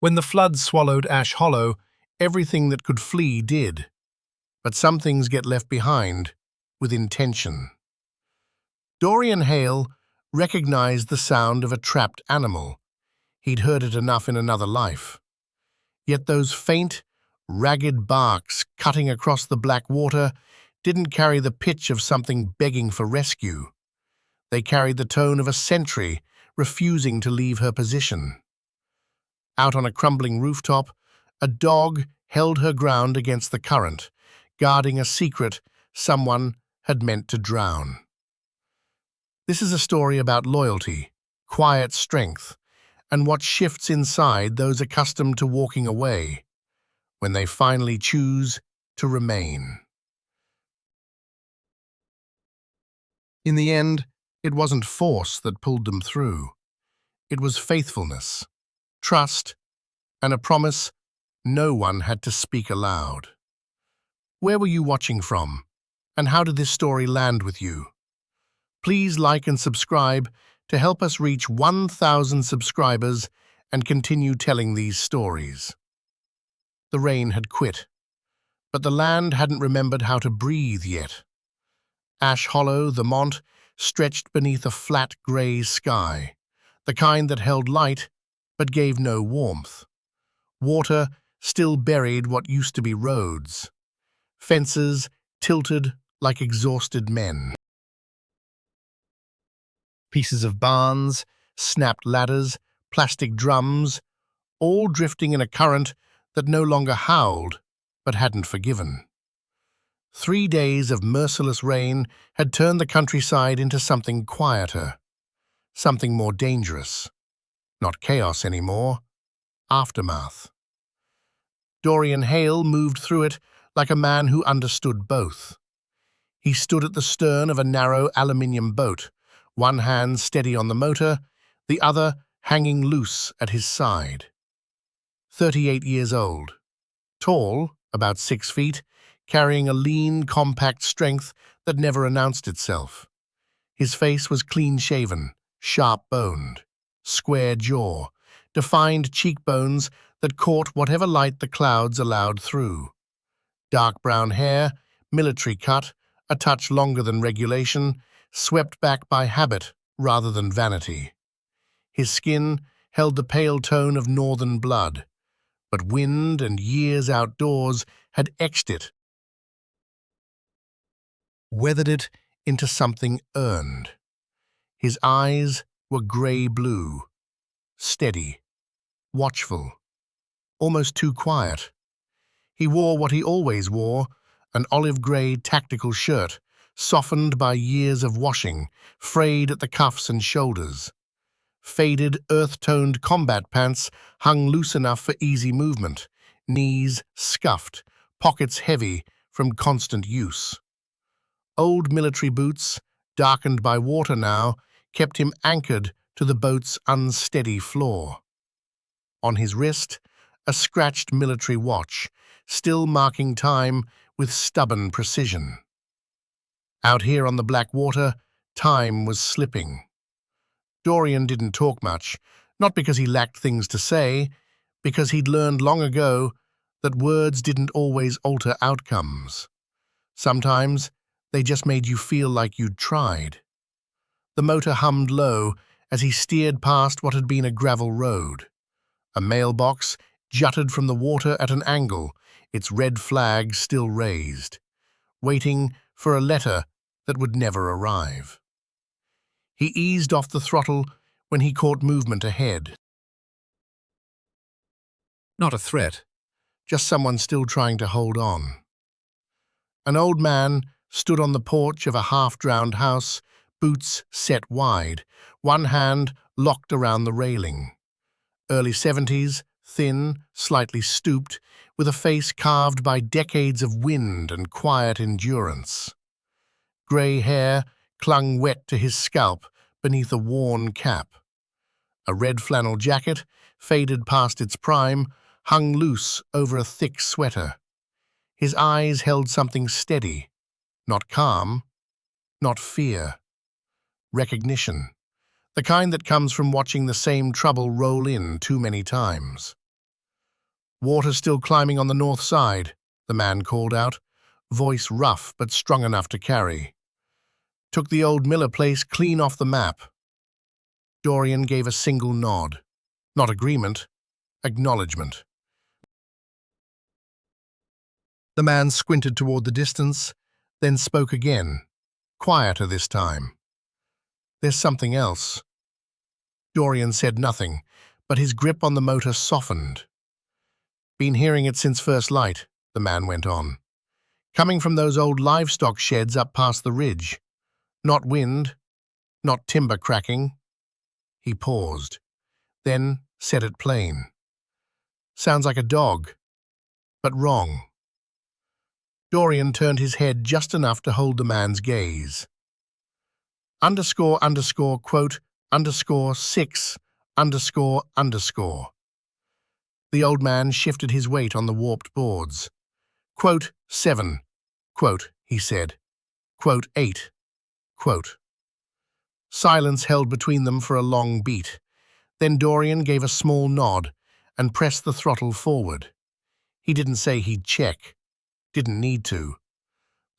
When the flood swallowed Ash Hollow, everything that could flee did. But some things get left behind, with intention. Dorian Hale recognized the sound of a trapped animal. He'd heard it enough in another life. Yet those faint, ragged barks cutting across the black water didn't carry the pitch of something begging for rescue. They carried the tone of a sentry refusing to leave her position. Out on a crumbling rooftop, a dog held her ground against the current, guarding a secret someone had meant to drown. This is a story about loyalty, quiet strength, and what shifts inside those accustomed to walking away when they finally choose to remain. In the end, it wasn't force that pulled them through. It was faithfulness, trust, and a promise no one had to speak aloud. Where were you watching from, and how did this story land with you? Please like and subscribe to help us reach 1,000 subscribers and continue telling these stories. The rain had quit, but the land hadn't remembered how to breathe yet. Ash Hollow, the Mont, stretched beneath a flat grey sky, the kind that held light but gave no warmth. Water still buried what used to be roads. Fences tilted like exhausted men. Pieces of barns, snapped ladders, plastic drums, all drifting in a current that no longer howled but hadn't forgiven. 3 days of merciless rain had turned the countryside into something quieter, something more dangerous. Not chaos anymore, aftermath. Dorian Hale moved through it like a man who understood both. He stood at the stern of a narrow aluminium boat, one hand steady on the motor, the other hanging loose at his side. 38 years old, tall, about 6 feet, carrying a lean, compact strength that never announced itself. His face was clean-shaven, sharp-boned, square jaw, defined cheekbones that caught whatever light the clouds allowed through. Dark brown hair, military cut, a touch longer than regulation, swept back by habit rather than vanity. His skin held the pale tone of northern blood, but wind and years outdoors had etched it, weathered it into something earned. His eyes were grey-blue, steady, watchful, almost too quiet. He wore what he always wore, an olive-grey tactical shirt, softened by years of washing, frayed at the cuffs and shoulders. Faded, earth-toned combat pants hung loose enough for easy movement, knees scuffed, pockets heavy from constant use. Old military boots, darkened by water now, kept him anchored to the boat's unsteady floor. On his wrist, a scratched military watch, still marking time with stubborn precision. Out here on the black water, time was slipping. Dorian didn't talk much, not because he lacked things to say, because he'd learned long ago that words didn't always alter outcomes. Sometimes they just made you feel like you'd tried. The motor hummed low as he steered past what had been a gravel road. A mailbox jutted from the water at an angle, its red flag still raised, waiting for a letter that would never arrive. He eased off the throttle when he caught movement ahead. Not a threat, just someone still trying to hold on. An old man stood on the porch of a half-drowned house, boots set wide, one hand locked around the railing. Early 70s, thin, slightly stooped, with a face carved by decades of wind and quiet endurance. Grey hair clung wet to his scalp beneath a worn cap. A red flannel jacket, faded past its prime, hung loose over a thick sweater. His eyes held something steady, not calm, not fear. Recognition, the kind that comes from watching the same trouble roll in too many times. Water still climbing on the north side, the man called out, voice rough but strong enough to carry. Took the old Miller place clean off the map. Dorian gave a single nod. Not agreement, acknowledgement. The man squinted toward the distance, then spoke again, quieter this time. There's something else. Dorian said nothing, but his grip on the motor softened. Been hearing it since first light, the man went on. Coming from those old livestock sheds up past the ridge. Not wind, not timber cracking. He paused, then said it plain. Sounds like a dog, but wrong. Dorian turned his head just enough to hold the man's gaze. __quote _6 __. The old man shifted his weight on the warped boards. Quote 7, quote, he said. Quote 8, quote. Silence held between them for a long beat. Then Dorian gave a small nod and pressed the throttle forward. He didn't say he'd check. Didn't need to.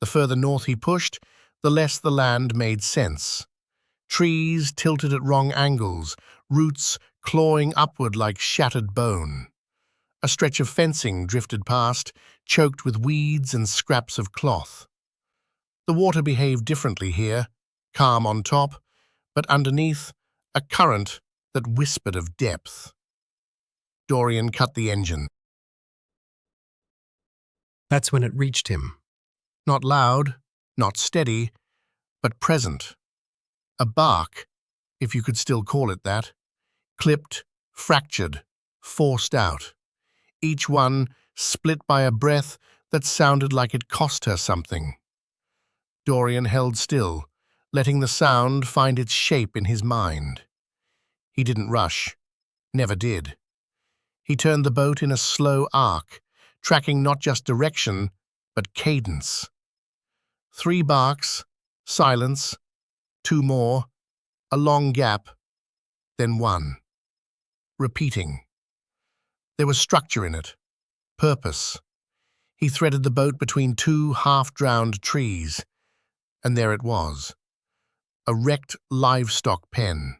The further north he pushed, the less the land made sense. Trees tilted at wrong angles, roots clawing upward like shattered bone. A stretch of fencing drifted past, choked with weeds and scraps of cloth. The water behaved differently here, calm on top, but underneath, a current that whispered of depth. Dorian cut the engine. That's when it reached him. Not loud, not steady, but present. A bark, if you could still call it that. Clipped, fractured, forced out. Each one split by a breath that sounded like it cost her something. Dorian held still, letting the sound find its shape in his mind. He didn't rush, never did. He turned the boat in a slow arc, tracking not just direction, but cadence. 3 barks, silence, 2 more, a long gap, then 1. Repeating. There was structure in it, purpose. He threaded the boat between 2 half-drowned trees, and there it was. A wrecked livestock pen.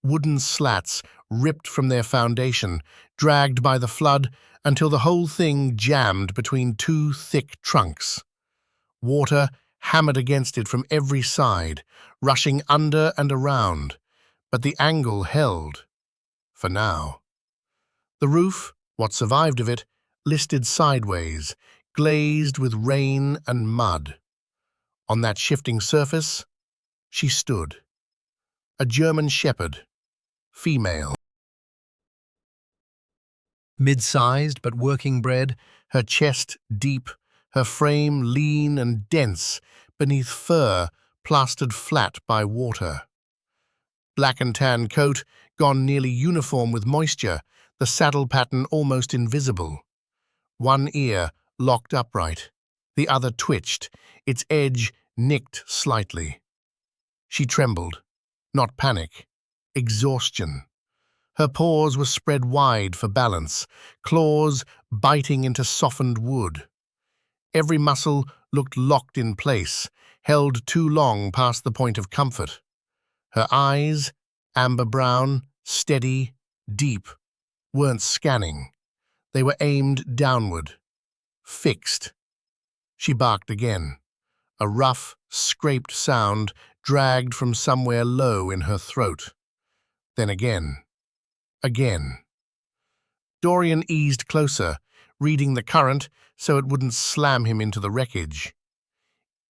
Wooden slats ripped from their foundation, dragged by the flood until the whole thing jammed between 2 thick trunks. Water hammered against it from every side, rushing under and around, but the angle held, for now. The roof, what survived of it, listed sideways, glazed with rain and mud. On that shifting surface, she stood. A German shepherd, female. Mid-sized but working bred, her chest deep, her frame lean and dense beneath fur plastered flat by water. Black and tan coat, gone nearly uniform with moisture, the saddle pattern almost invisible. One ear locked upright, the other twitched, its edge nicked slightly. She trembled, not panic, exhaustion. Her paws were spread wide for balance, claws biting into softened wood. Every muscle looked locked in place, held too long past the point of comfort. Her eyes, amber brown, steady, deep, weren't scanning. They were aimed downward, fixed. She barked again, a rough, scraped sound dragged from somewhere low in her throat. Then again. Again. Dorian eased closer, reading the current so it wouldn't slam him into the wreckage.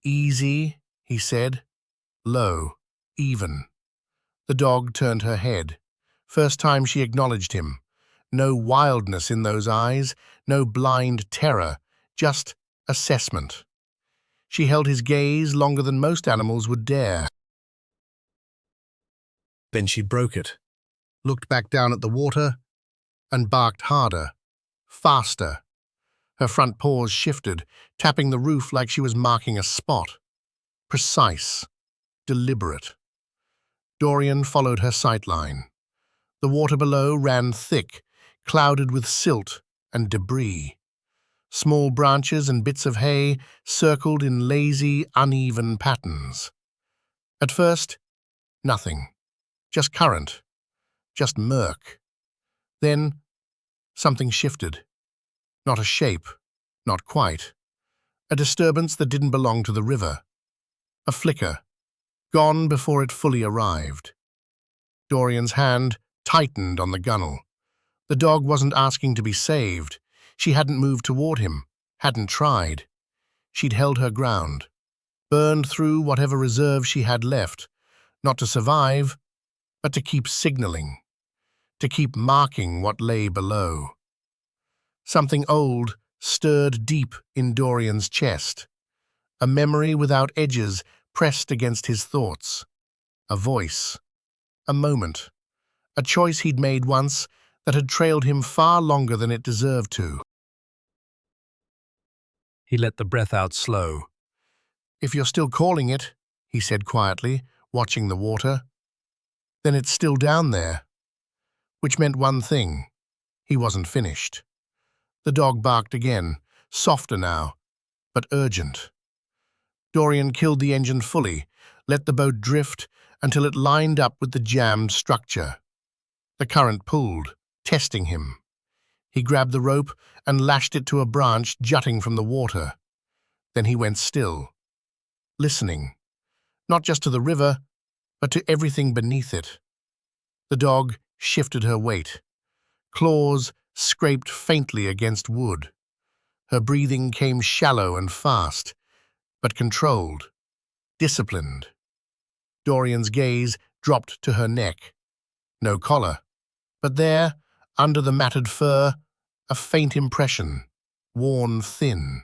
Easy, he said. Low, even. The dog turned her head. First time she acknowledged him. No wildness in those eyes, no blind terror, just assessment. She held his gaze longer than most animals would dare. Then she broke it, looked back down at the water, and barked harder, faster. Her front paws shifted, tapping the roof like she was marking a spot. Precise, deliberate. Dorian followed her sightline. The water below ran thick, clouded with silt and debris. Small branches and bits of hay circled in lazy, uneven patterns. At first, nothing. Just current. Just murk. Then, something shifted. Not a shape. Not quite. A disturbance that didn't belong to the river. A flicker. Gone before it fully arrived. Dorian's hand tightened on the gunwale. The dog wasn't asking to be saved. She hadn't moved toward him. Hadn't tried. She'd held her ground. Burned through whatever reserve she had left. Not to survive, but to keep signaling. To keep marking what lay below. Something old stirred deep in Dorian's chest. A memory without edges pressed against his thoughts. A voice. A moment. A choice he'd made once that had trailed him far longer than it deserved to. He let the breath out slow. "If you're still calling it," he said quietly, watching the water, "then it's still down there." Which meant one thing. He wasn't finished. The dog barked again, softer now, but urgent. Dorian killed the engine fully, let the boat drift until it lined up with the jammed structure. The current pulled, testing him. He grabbed the rope and lashed it to a branch jutting from the water. Then he went still, listening, not just to the river, but to everything beneath it. The dog shifted her weight. Claws scraped faintly against wood. Her breathing came shallow and fast, but controlled, disciplined. Dorian's gaze dropped to her neck. No collar, but there, under the matted fur, a faint impression, worn thin.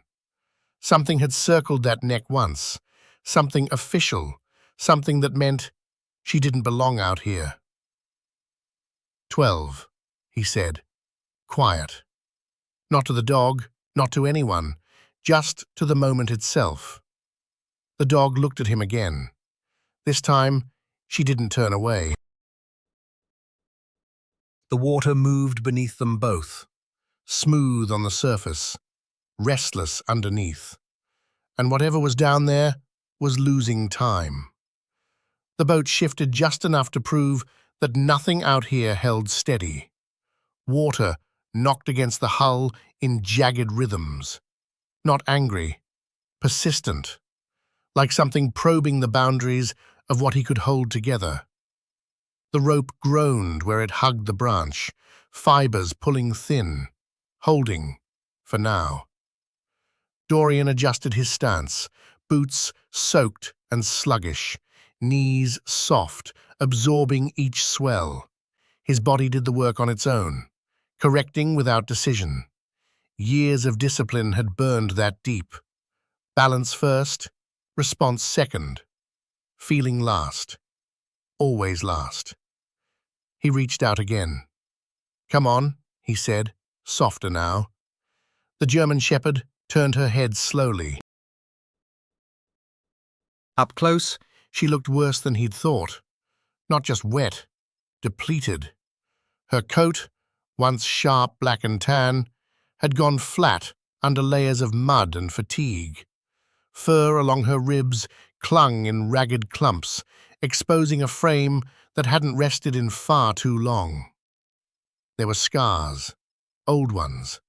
Something had circled that neck once, something official, something that meant she didn't belong out here. 12, he said, quiet. Not to the dog, not to anyone, just to the moment itself. The dog looked at him again. This time, she didn't turn away. The water moved beneath them both, smooth on the surface, restless underneath. And whatever was down there was losing time. The boat shifted just enough to prove that nothing out here held steady. Water knocked against the hull in jagged rhythms. Not angry, persistent, like something probing the boundaries of what he could hold together. The rope groaned where it hugged the branch, fibers pulling thin, holding, for now. Dorian adjusted his stance, boots soaked and sluggish, knees soft, absorbing each swell. His body did the work on its own, correcting without decision. Years of discipline had burned that deep. Balance first, response second. Feeling last. Always last. He reached out again. "Come on," he said, softer now. The German shepherd turned her head slowly. Up close, she looked worse than he'd thought. Not just wet, depleted. Her coat, once sharp black and tan, had gone flat under layers of mud and fatigue. Fur along her ribs clung in ragged clumps, exposing a frame that hadn't rested in far too long. There were scars, old ones,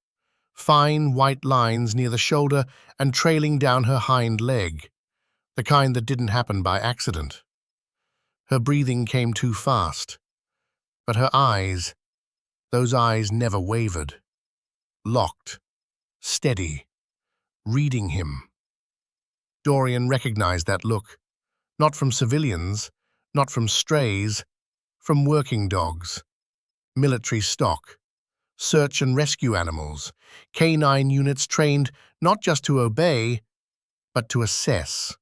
fine white lines near the shoulder and trailing down her hind leg, the kind that didn't happen by accident. Her breathing came too fast, but her eyes, those eyes never wavered. Locked, steady, reading him. Dorian recognized that look, not from civilians, not from strays, from working dogs, military stock, search and rescue animals, canine units trained not just to obey, but to assess.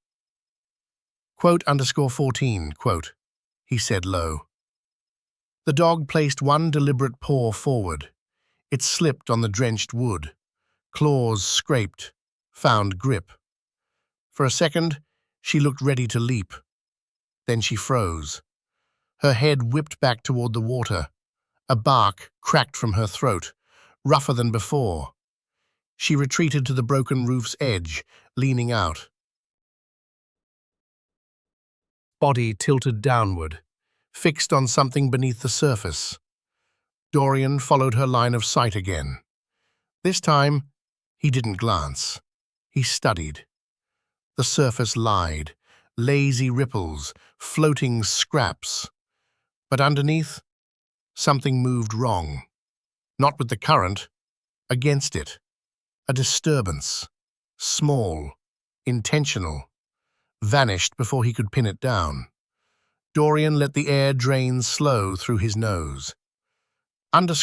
_14, quote, he said low. The dog placed one deliberate paw forward. It slipped on the drenched wood. Claws scraped, found grip. For a second, she looked ready to leap. Then she froze. Her head whipped back toward the water. A bark cracked from her throat. rougher than before. She retreated to the broken roof's edge, leaning out. Body tilted downward, Fixed on something beneath the surface. Dorian followed her line of sight again. This time, he didn't glance. He studied. The surface lied, lazy ripples, floating scraps. But underneath, something moved wrong. Not with the current, against it. A disturbance. Small, intentional. Vanished before he could pin it down. Dorian let the air drain slow through his nose. Quote,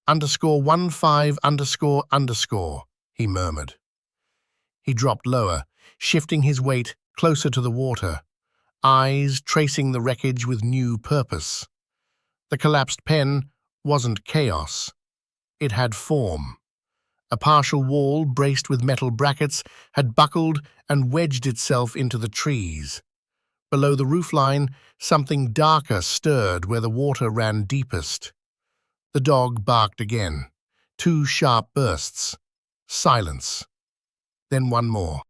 _15 ___, he murmured. He dropped lower, shifting his weight closer to the water, eyes tracing the wreckage with new purpose. The collapsed pen wasn't chaos. It had form. A partial wall, braced with metal brackets, had buckled and wedged itself into the trees. Below the roofline, something darker stirred where the water ran deepest. The dog barked again. 2 sharp bursts. Silence. Then one more.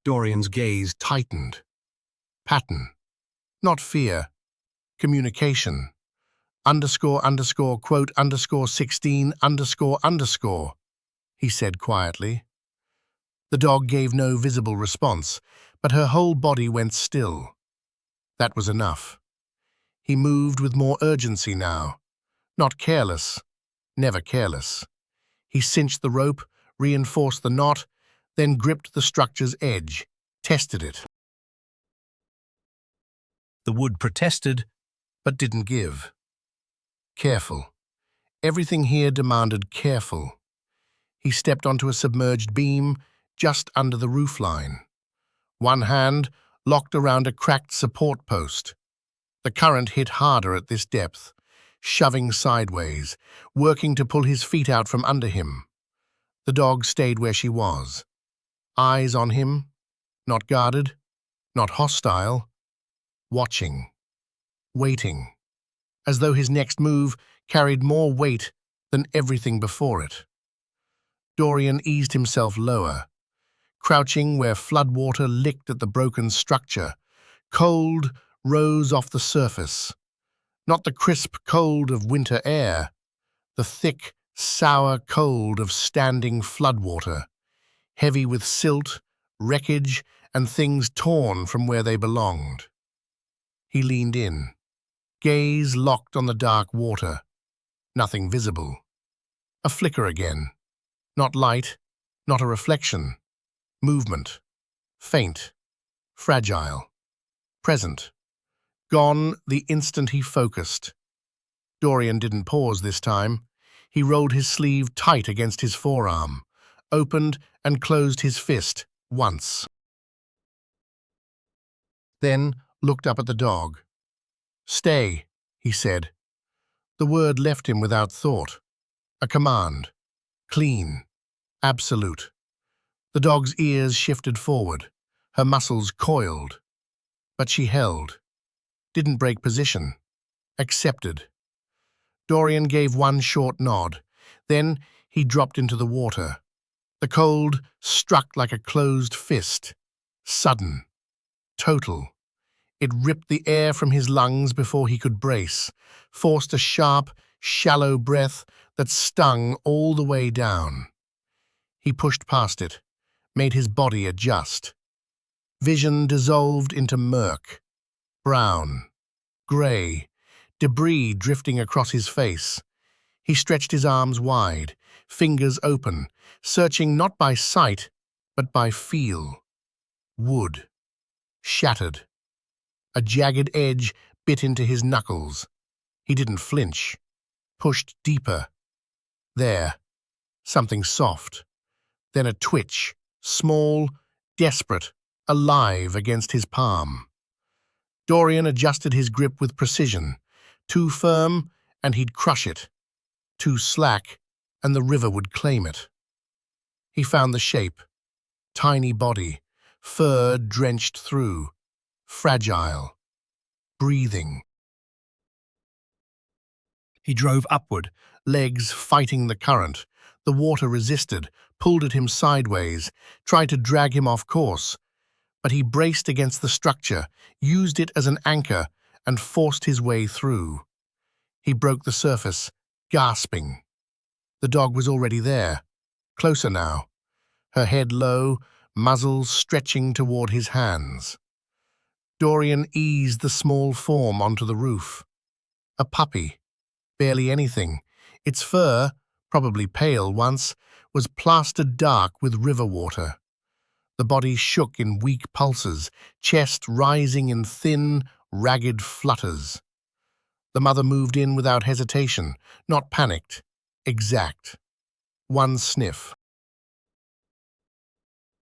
Dorian's gaze Tightened. Pattern. Not fear. Communication. Quote, _16 ___, he said quietly. The dog gave no visible response, but her whole body went still. That was enough. He moved with more urgency now. Not careless. Never careless. He cinched the rope, reinforced the knot, then gripped the structure's edge, tested it. The wood protested, But didn't give. Careful. Everything here demanded careful. He stepped onto a submerged beam just under the roofline. One hand locked around a cracked support post. The current hit harder at this depth, shoving sideways, working to pull his feet out from under him. The dog stayed where she was. Eyes on him, not guarded, not hostile, watching, waiting, as though his next move carried more weight than everything before it. Dorian eased himself lower, crouching where floodwater licked at the broken structure. Cold rose off the surface. Not the crisp cold of winter air, the thick, sour cold of standing floodwater, heavy with silt, wreckage, and things torn from where they belonged. He leaned in, gaze locked on the dark water. Nothing visible. A flicker again. Not light, not a reflection. Movement. Faint. Fragile. Present. Gone the instant he focused. Dorian didn't pause this time. He rolled his sleeve tight against his forearm, opened and closed his fist once. Then looked up at the dog. "Stay," he said. The word left him without thought. A command. Clean. Absolute. The dog's ears shifted forward. Her muscles coiled. But she held. Didn't break position. Accepted. Dorian gave one short nod. Then he dropped into the water. The cold struck like a closed fist. Sudden. Total. It ripped the air from his lungs before he could brace, forced a sharp, shallow breath that stung all the way down. He pushed past it, made his body adjust. Vision dissolved into murk. Brown. Grey. Debris drifting across his face. He stretched his arms wide, fingers open, searching not by sight, but by feel. Wood. Shattered. A jagged edge bit into his knuckles. He didn't flinch. Pushed deeper. There. Something soft. Then a twitch. Small, desperate, alive against his palm. Dorian adjusted his grip with precision. Too firm, and he'd crush it. Too slack, and the river would claim it. He found the shape. Tiny body, fur drenched through. Fragile. Breathing. He drove upward. Legs fighting the current. The water resisted, pulled at him sideways, tried to drag him off course. But he braced against the structure, used it as an anchor, and forced his way through. He broke the surface, gasping. The dog was already there, closer now, her head low, muzzle stretching toward his hands. Dorian eased the small form onto the roof. A puppy, barely anything. Its fur, probably pale once, was plastered dark with river water. The body shook in weak pulses, chest rising in thin, ragged flutters. The mother moved in without hesitation, not panicked, exact. One sniff.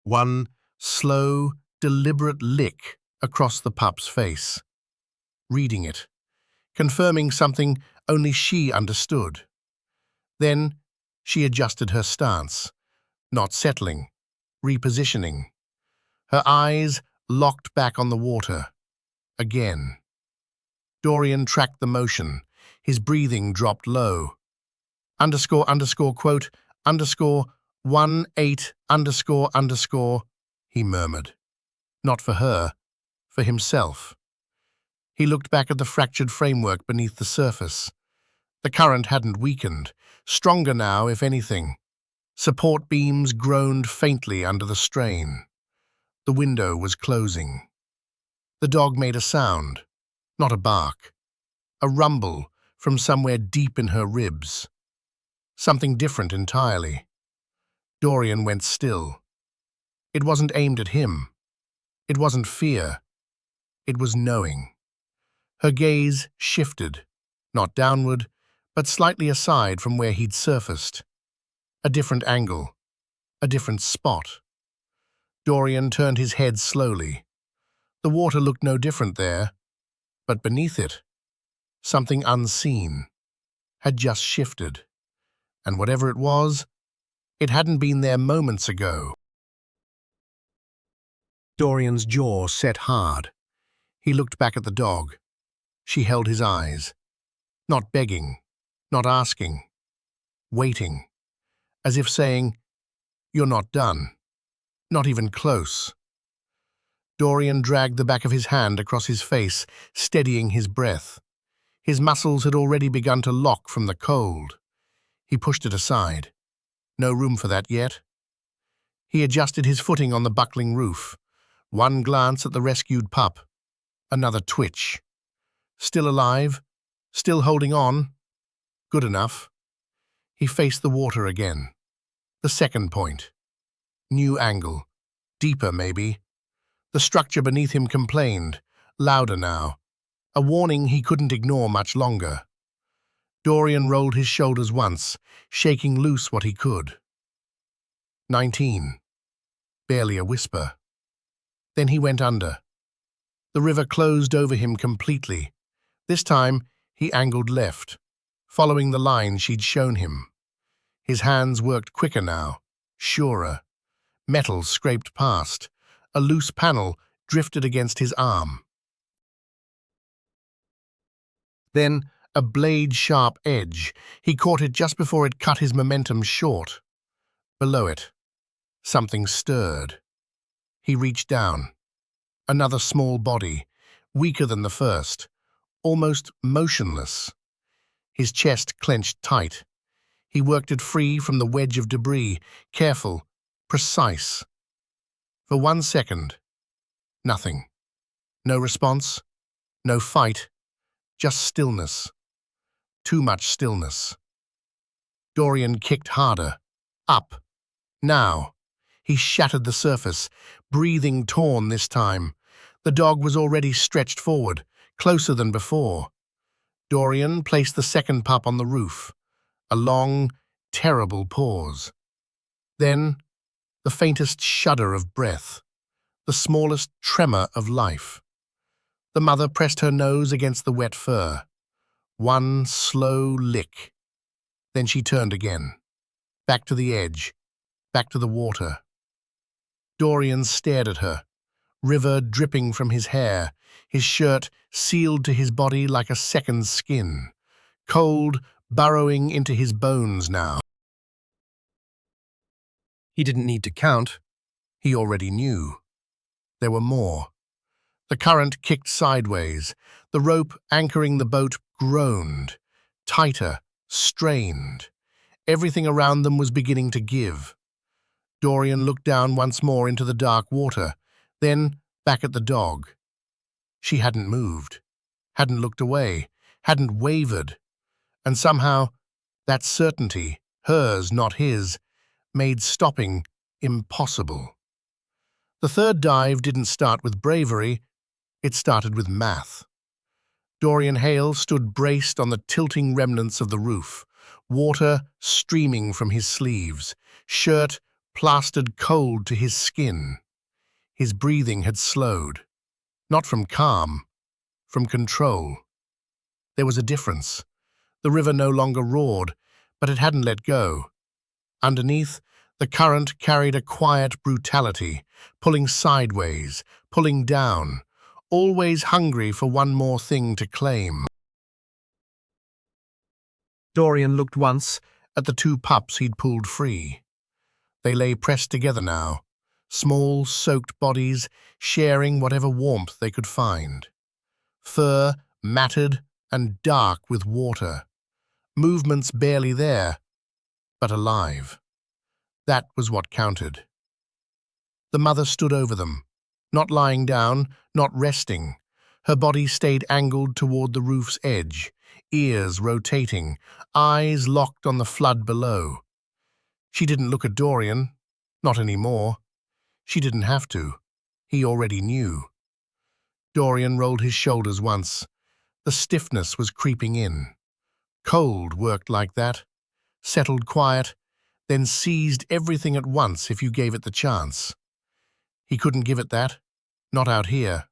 One slow, deliberate lick across the pup's face. Reading it, confirming something only she understood. Then she adjusted her stance, not settling, repositioning. Her eyes locked back on the water. Again. Dorian tracked the motion. His breathing dropped low. __quote, _18___, he murmured. Not for her, for himself. He looked back at the fractured framework beneath the surface. The current hadn't weakened, stronger now, if anything. Support beams groaned faintly under the strain. The window was closing. The dog made a sound, not a bark, a rumble from somewhere deep in her ribs. Something different entirely. Dorian went still. It wasn't aimed at him. It wasn't fear. It was knowing. Her gaze shifted, not downward, but slightly aside from where he'd surfaced. A different angle, a different spot. Dorian turned his head slowly. The water looked no different there, but beneath it, something unseen had just shifted. And whatever it was, it hadn't been there moments ago. Dorian's jaw set hard. He looked back at the dog. She held his eyes. Not begging, not asking. Waiting. As if saying, "You're not done. Not even close." Dorian dragged the back of his hand across his face, steadying his breath. His muscles had already begun to lock from the cold. He pushed it aside. No room for that yet. He adjusted his footing on the buckling roof. One glance at the rescued pup. Another twitch. Still alive? Still holding on? Good enough. He faced the water again. The second point. New angle. Deeper, maybe. The structure beneath him complained, louder now. A warning he couldn't ignore much longer. Dorian rolled his shoulders once, shaking loose what he could. 19. Barely a whisper. Then he went under. The river closed over him completely. This time, he angled left, following the line she'd shown him. His hands worked quicker now, surer. Metal scraped past. A loose panel drifted against his arm. Then, a blade-sharp edge. He caught it just before it cut his momentum short. Below it, something stirred. He reached down. Another small body, weaker than the first, almost motionless. His chest clenched tight. He worked it free from the wedge of debris, careful, precise. For 1 second, nothing. No response, no fight, just stillness. Too much stillness. Dorian kicked harder. Up. Now. He shattered the surface, breathing torn this time. The dog was already stretched forward, closer than before. Dorian placed the second pup on the roof. A long, terrible pause. Then, the faintest shudder of breath, the smallest tremor of life. The mother pressed her nose against the wet fur. One slow lick. Then she turned again. Back to the edge. Back to the water. Dorian stared at her, river dripping from his hair, his shirt sealed to his body like a second skin. cold, burrowing into his bones now. He didn't need to count. He already knew. There were more. The current kicked sideways. The rope anchoring the boat groaned, tighter, strained. Everything around them was beginning to give. Dorian looked down once more into the dark water, then back at the dog. She hadn't moved, hadn't looked away, hadn't wavered, and somehow that certainty, hers, not his, made stopping impossible. The third dive didn't start with bravery, it started with math. Dorian Hale stood braced on the tilting remnants of the roof, water streaming from his sleeves, shirt plastered cold to his skin. His breathing had slowed, not from calm, from control. There was a difference. The river no longer roared, but it hadn't let go. Underneath, the current carried a quiet brutality, pulling sideways, pulling down, always hungry for one more thing to claim. Dorian looked once. At the two pups he'd pulled free. They lay pressed together now, small, soaked bodies sharing whatever warmth they could find. Fur matted and dark with water, movements barely there, but alive. That was what counted. The mother stood over them, not lying down, not resting. Her body stayed angled toward the roof's edge, ears rotating, eyes locked on the flood below. She didn't look at Dorian, not anymore. She didn't have to. He already knew. Dorian rolled his shoulders once. The stiffness was creeping in. Cold worked like that, settled quiet, then seized everything at once if you gave it the chance. He couldn't give it that, not out here.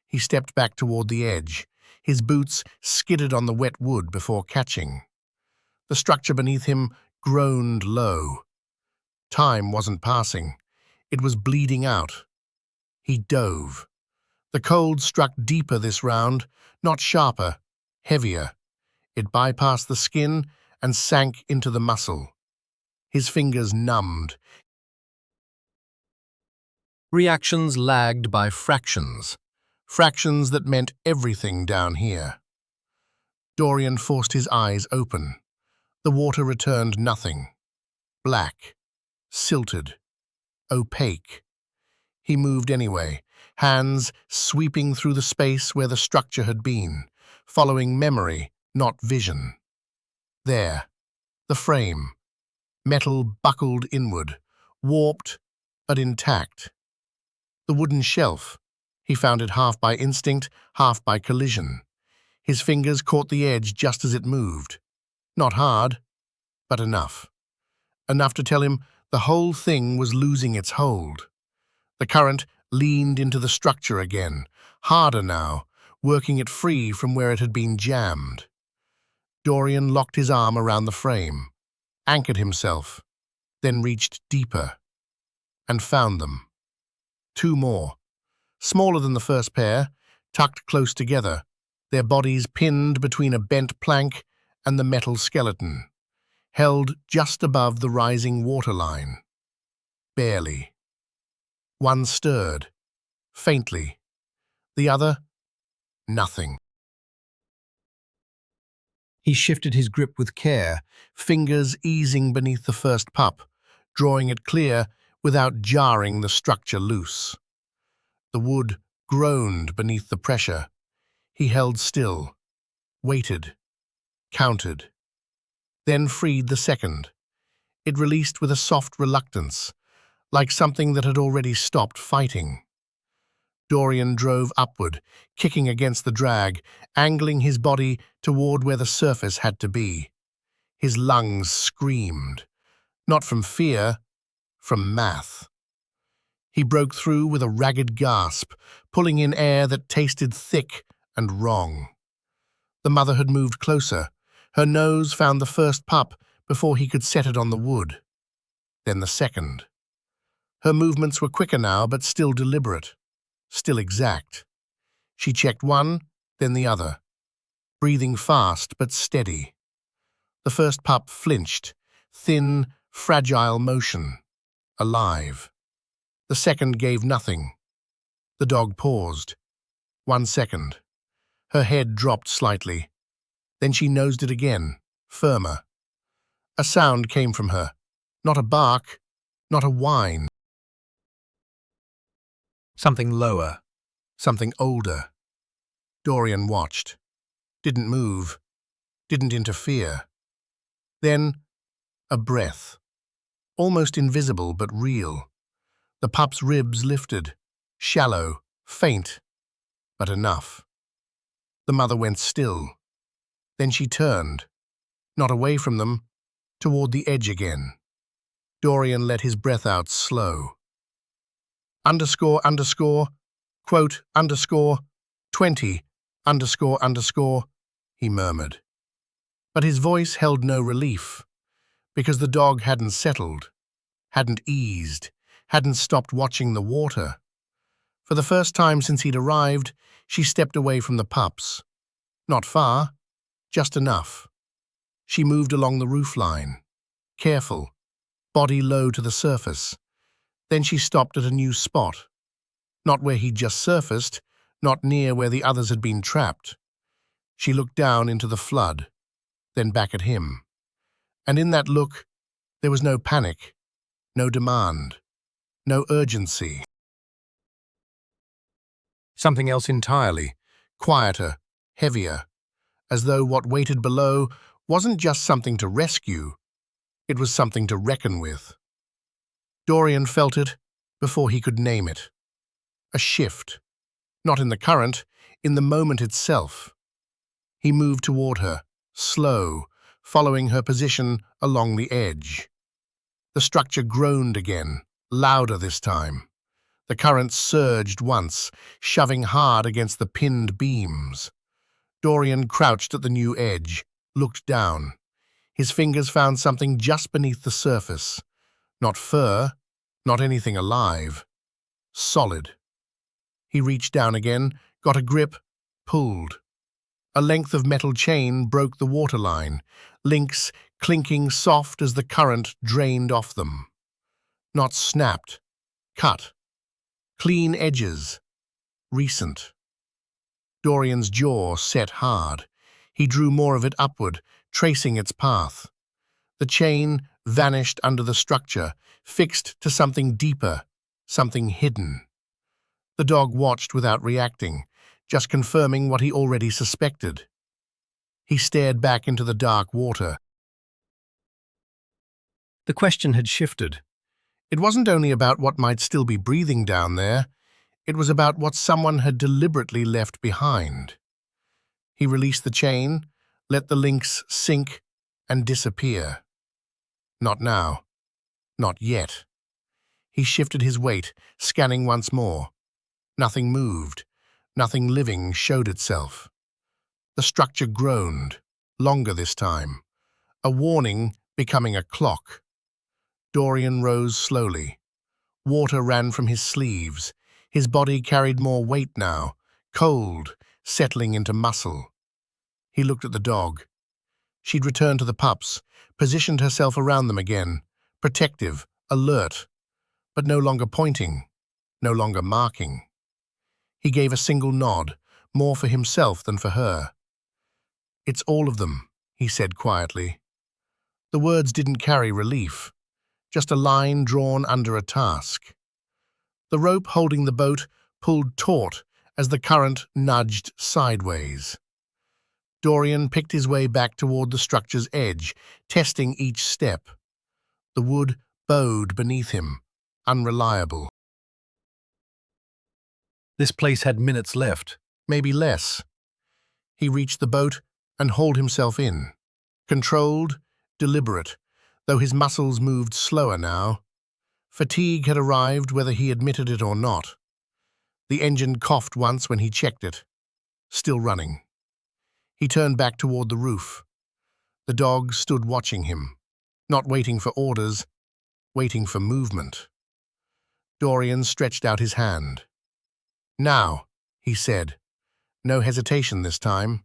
He stepped back toward the edge. His boots skidded on the wet wood before catching. The structure beneath him groaned low. Time wasn't passing. It was bleeding out. He dove. The cold struck deeper this round, not sharper, heavier. It bypassed the skin and sank into the muscle. His fingers numbed. Reactions lagged by fractions. Fractions that meant everything down here. Dorian forced his eyes open. The water returned nothing. Black, silted, opaque. He moved anyway, hands sweeping through the space where the structure had been, following memory, not vision. There, the frame, metal buckled inward, warped but intact. The wooden shelf. He found it half by instinct, half by collision. His fingers caught the edge just as it moved. Not hard, but enough. Enough to tell him the whole thing was losing its hold. The current leaned into the structure again, harder now, working it free from where it had been jammed. Dorian locked his arm around the frame, anchored himself, then reached deeper, and found them. Two more. Smaller than the first pair, tucked close together, their bodies pinned between a bent plank and the metal skeleton, held just above the rising waterline. Barely. One stirred, faintly. The other, nothing. He shifted his grip with care, fingers easing beneath the first pup, drawing it clear without jarring the structure loose. The wood groaned beneath the pressure. He held still, waited, counted, then freed the second. It released with a soft reluctance, like something that had already stopped fighting. Dorian drove upward, kicking against the drag, angling his body toward where the surface had to be. His lungs screamed, not from fear, from math. He broke through with a ragged gasp, pulling in air that tasted thick and wrong. The mother had moved closer. Her nose found the first pup before he could set it on the wood. Then the second. Her movements were quicker now, but still deliberate, still exact. She checked one, then the other. breathing fast but steady. The first pup flinched, thin, fragile motion, alive. The second gave nothing. The dog paused. 1 second. Her head dropped slightly. Then she nosed it again, firmer. A sound came from her. Not a bark, not a whine. Something lower. Something older. Dorian watched. Didn't move. Didn't interfere. Then, a breath. Almost invisible but real. The pup's ribs lifted. Shallow, faint, but enough. The mother went still. Then she turned. Not away from them, toward the edge again. Dorian let his breath out slow. Underscore, quote, underscore, 20, underscore, he murmured. But his voice held no relief, because the dog hadn't settled, hadn't eased, hadn't stopped watching the water. For the first time since he'd arrived, she stepped away from the pups. Not far, just enough. She moved along the roofline, careful, body low to the surface. Then she stopped at a new spot. Not where he'd just surfaced, not near where the others had been trapped. She looked down into the flood, then back at him. And in that look, there was no panic, no demand, no urgency. Something else entirely, quieter, heavier, as though what waited below wasn't just something to rescue, it was something to reckon with. Dorian felt it before he could name it. A shift, not in the current, in the moment itself. He moved toward her, slow, following her position along the edge. The structure groaned again, louder this time. The current surged once, shoving hard against the pinned beams. Dorian crouched at the new edge, looked down. His fingers found something just beneath the surface. Not fur, not anything alive. Solid. He reached down again, got a grip, pulled. A length of metal chain broke the waterline, links clinking soft as the current drained off them. Not snapped, cut. Clean edges. Recent. Dorian's jaw set hard. He drew more of it upward, tracing its path. The chain vanished under the structure, fixed to something deeper, something hidden. The dog watched without reacting, just confirming what he already suspected. He stared back into the dark water. The question had shifted. It wasn't only about what might still be breathing down there, it was about what someone had deliberately left behind. He released the chain, let the links sink and disappear. Not now. Not yet. He shifted his weight, scanning once more. Nothing moved. Nothing living showed itself. The structure groaned, longer this time. A warning becoming a clock. Dorian rose slowly. Water ran from his sleeves. His body carried more weight now, cold, settling into muscle. He looked at the dog. She'd returned to the pups, positioned herself around them again, protective, alert, but no longer pointing, no longer marking. He gave a single nod, more for himself than for her. "It's all of them," he said quietly. The words didn't carry relief, just a line drawn under a task. The rope holding the boat pulled taut as the current nudged sideways. Dorian picked his way back toward the structure's edge, testing each step. The wood bowed beneath him, unreliable. This place had minutes left. Maybe less. He reached the boat and hauled himself in. Controlled, deliberate, though his muscles moved slower now. Fatigue had arrived whether he admitted it or not. The engine coughed once when he checked it. Still running. He turned back toward the roof. The dog stood watching him, not waiting for orders, waiting for movement. Dorian stretched out his hand. "Now," he said. No hesitation this time.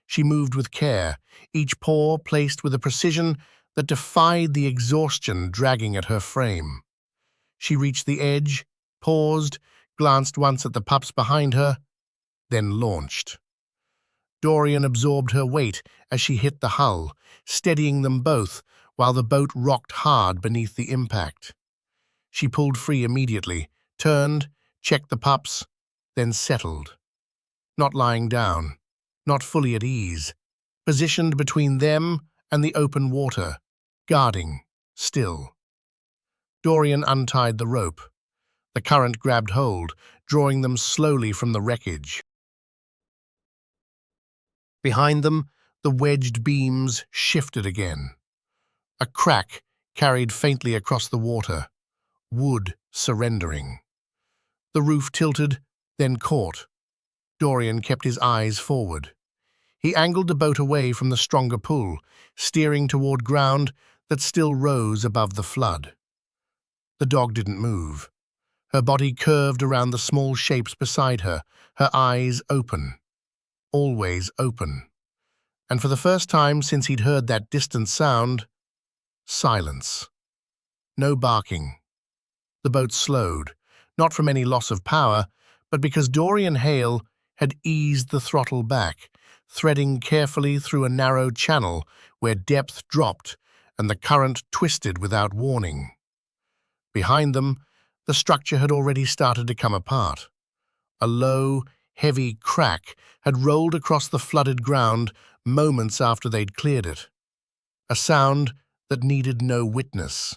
She moved with care, each paw placed with a precision that defied the exhaustion dragging at her frame. She reached the edge, paused, glanced once at the pups behind her, then launched. Dorian absorbed her weight as she hit the hull, steadying them both while the boat rocked hard beneath the impact. She pulled free immediately, turned, checked the pups, then settled. Not lying down, not fully at ease, positioned between them and the open water, guarding, still. Dorian untied the rope. The current grabbed hold, drawing them slowly from the wreckage. Behind them, the wedged beams shifted again. A crack carried faintly across the water, wood surrendering. The roof tilted, then caught. Dorian kept his eyes forward. He angled the boat away from the stronger pull, steering toward ground that still rose above the flood. The dog didn't move. Her body curved around the small shapes beside her, her eyes open. Always open. And for the first time since he'd heard that distant sound, silence. No barking. The boat slowed, not from any loss of power, but because Dorian Hale had eased the throttle back, threading carefully through a narrow channel where depth dropped and the current twisted without warning. Behind them, the structure had already started to come apart. A low, heavy crack had rolled across the flooded ground moments after they'd cleared it. A sound that needed no witness.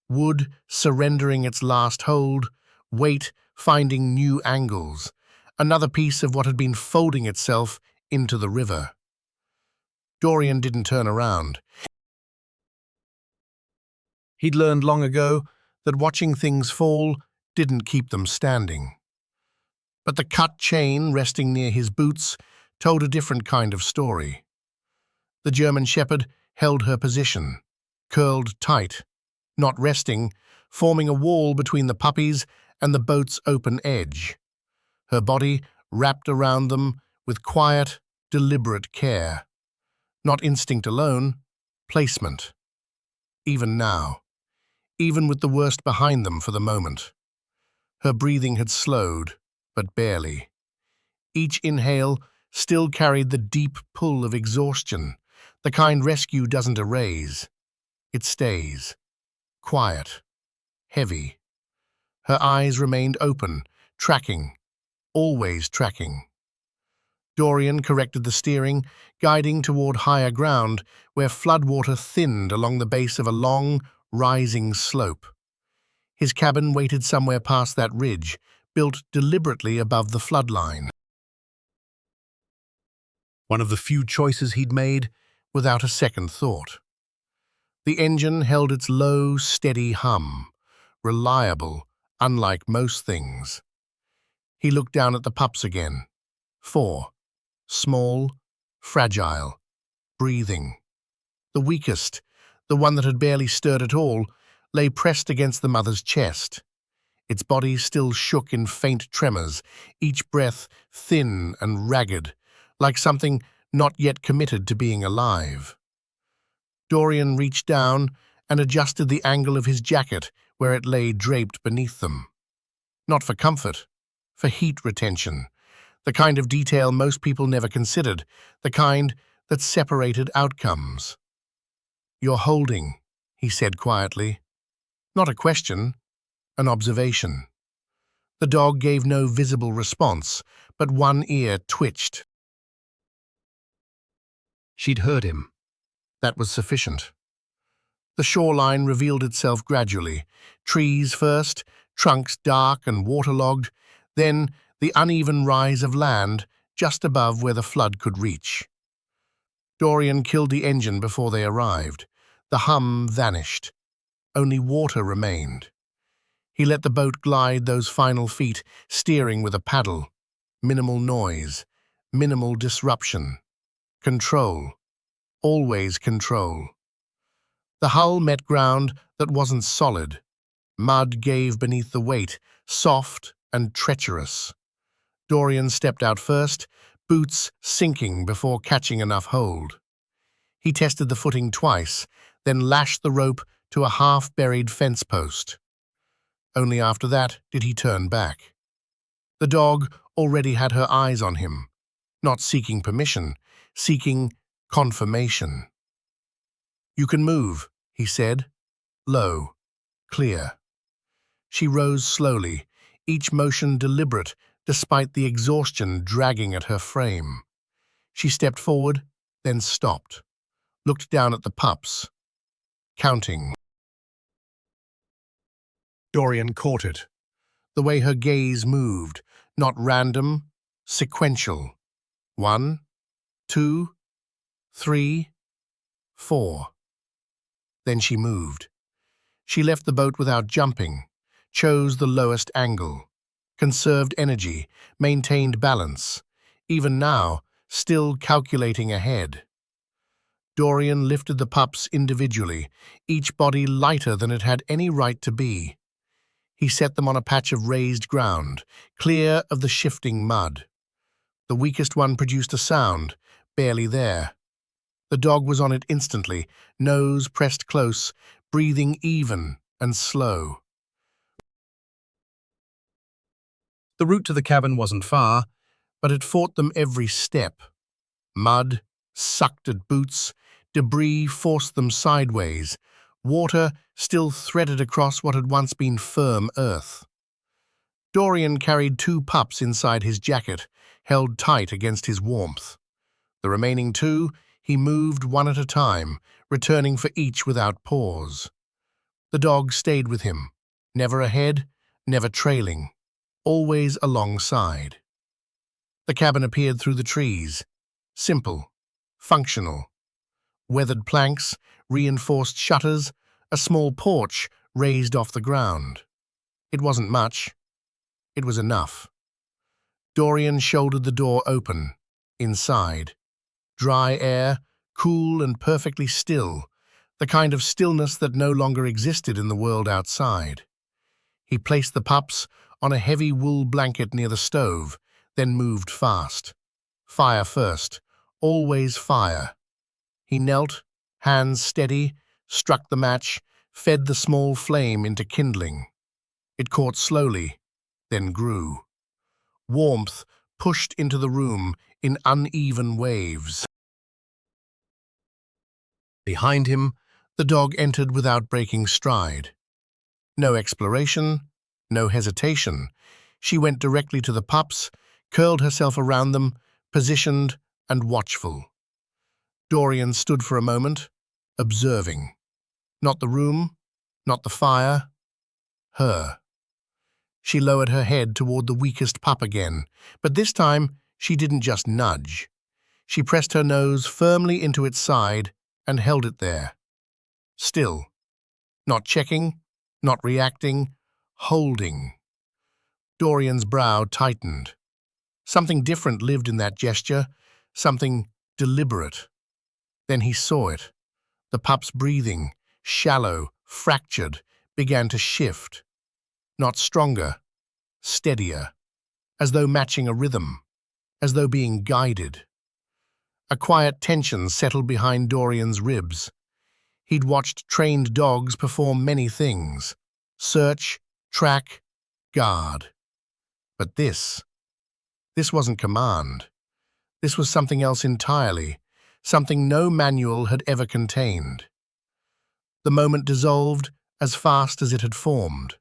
Wood surrendering its last hold, weight finding new angles, another piece of what had been folding itself into the river. Dorian didn't turn around. He'd learned long ago that watching things fall didn't keep them standing. But the cut chain resting near his boots told a different kind of story. The German shepherd held her position, curled tight, not resting, forming a wall between the puppies and the boat's open edge. Her body wrapped around them with quiet, deliberate care. Not instinct alone, placement. Even now, even with the worst behind them for the moment. Her breathing had slowed, but barely. Each inhale still carried the deep pull of exhaustion, the kind rescue doesn't erase. It stays. Quiet. Heavy. Her eyes remained open, tracking. Always tracking. Dorian corrected the steering, guiding toward higher ground, where floodwater thinned along the base of a long, rising slope. His cabin waited somewhere past that ridge, built deliberately above the floodline. One of the few choices he'd made without a second thought. The engine held its low, steady hum, reliable, unlike most things. He looked down at the pups again. 4. Small, fragile, breathing. The weakest, the one that had barely stirred at all, lay pressed against the mother's chest. Its body still shook in faint tremors, each breath thin and ragged, like something not yet committed to being alive. Dorian reached down and adjusted the angle of his jacket where it lay draped beneath them. Not for comfort, for heat retention, the kind of detail most people never considered, the kind that separated outcomes. "You're holding," he said quietly. Not a question, an observation. The dog gave no visible response, but one ear twitched. She'd heard him. That was sufficient. The shoreline revealed itself gradually. Trees first, trunks dark and waterlogged, then the uneven rise of land just above where the flood could reach. Dorian killed the engine before they arrived. The hum vanished. Only water remained. He let the boat glide those final feet, steering with a paddle. Minimal noise, minimal disruption. Control. Always control. The hull met ground that wasn't solid. Mud gave beneath the weight, soft and treacherous. Dorian stepped out first, boots sinking before catching enough hold. He tested the footing twice, then lashed the rope to a half-buried fence post. Only after that did he turn back. The dog already had her eyes on him, not seeking permission, seeking confirmation. "You can move," he said, low, clear. She rose slowly, each motion deliberate despite the exhaustion dragging at her frame. She stepped forward, then stopped, looked down at the pups, counting. Dorian caught it. The way her gaze moved, not random, sequential. 1, 2, 3, 4. Then she moved. She left the boat without jumping, chose the lowest angle, conserved energy, maintained balance, even now, still calculating ahead. Dorian lifted the pups individually, each body lighter than it had any right to be. He set them on a patch of raised ground, clear of the shifting mud. The weakest one produced a sound, barely there. The dog was on it instantly, nose pressed close, breathing even and slow. The route to the cabin wasn't far, but it fought them every step. Mud sucked at boots, debris forced them sideways, water still threaded across what had once been firm earth. Dorian carried 2 pups inside his jacket, held tight against his warmth. The remaining 2 he moved one at a time, returning for each without pause. The dog stayed with him, never ahead, never trailing, always alongside. The cabin appeared through the trees, simple, functional. Weathered planks, reinforced shutters, a small porch raised off the ground. It wasn't much. It was enough. Dorian shouldered the door open. Inside. Dry air, cool and perfectly still, the kind of stillness that no longer existed in the world outside. He placed the pups on a heavy wool blanket near the stove, then moved fast. Fire first, always fire. He knelt, hands steady, struck the match, fed the small flame into kindling. It caught slowly, then grew. Warmth pushed into the room in uneven waves. Behind him, the dog entered without breaking stride. No exploration, no hesitation. She went directly to the pups, curled herself around them, positioned and watchful. Dorian stood for a moment, observing. Not the room, not the fire, her. She lowered her head toward the weakest pup again, but this time she didn't just nudge. She pressed her nose firmly into its side and held it there. Still. Not checking, not reacting, holding. Dorian's brow tightened. Something different lived in that gesture, something deliberate. Then he saw it. The pup's breathing, shallow, fractured, began to shift. Not stronger, steadier, as though matching a rhythm, as though being guided. A quiet tension settled behind Dorian's ribs. He'd watched trained dogs perform many things: search, track, guard. But this wasn't command. This was something else entirely, something no manual had ever contained. The moment dissolved as fast as it had formed.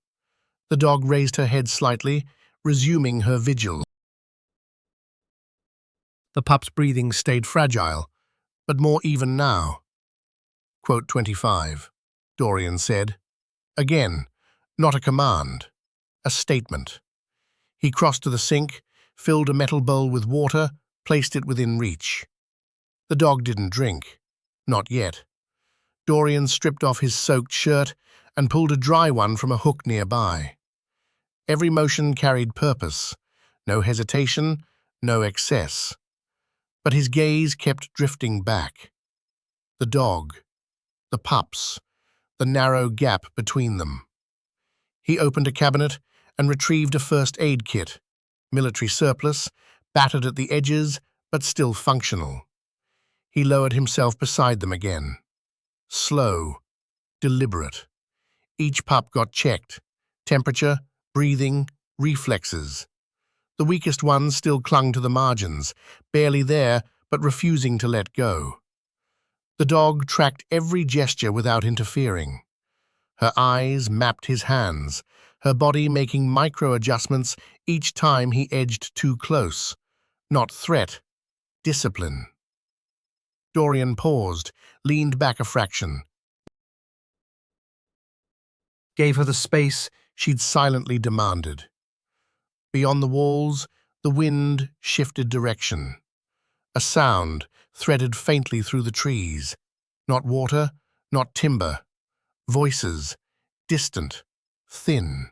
The dog raised her head slightly, resuming her vigil. The pup's breathing stayed fragile, but more even now. Quote 25, Dorian said. Again, not a command, a statement. He crossed to the sink, filled a metal bowl with water, placed it within reach. The dog didn't drink. Not yet. Dorian stripped off his soaked shirt and pulled a dry one from a hook nearby. Every motion carried purpose. No hesitation, no excess. But his gaze kept drifting back. The dog, the pups, the narrow gap between them. He opened a cabinet and retrieved a first aid kit, military surplus, battered at the edges, but still functional. He lowered himself beside them again. Slow, deliberate. Each pup got checked. Temperature, breathing, reflexes. The weakest one still clung to the margins, barely there, but refusing to let go. The dog tracked every gesture without interfering. Her eyes mapped his hands, her body making micro-adjustments each time he edged too close. Not threat, discipline. Dorian paused, leaned back a fraction. Gave her the space she'd silently demanded. Beyond the walls, the wind shifted direction. A sound threaded faintly through the trees. Not water, not timber. Voices, distant, thin.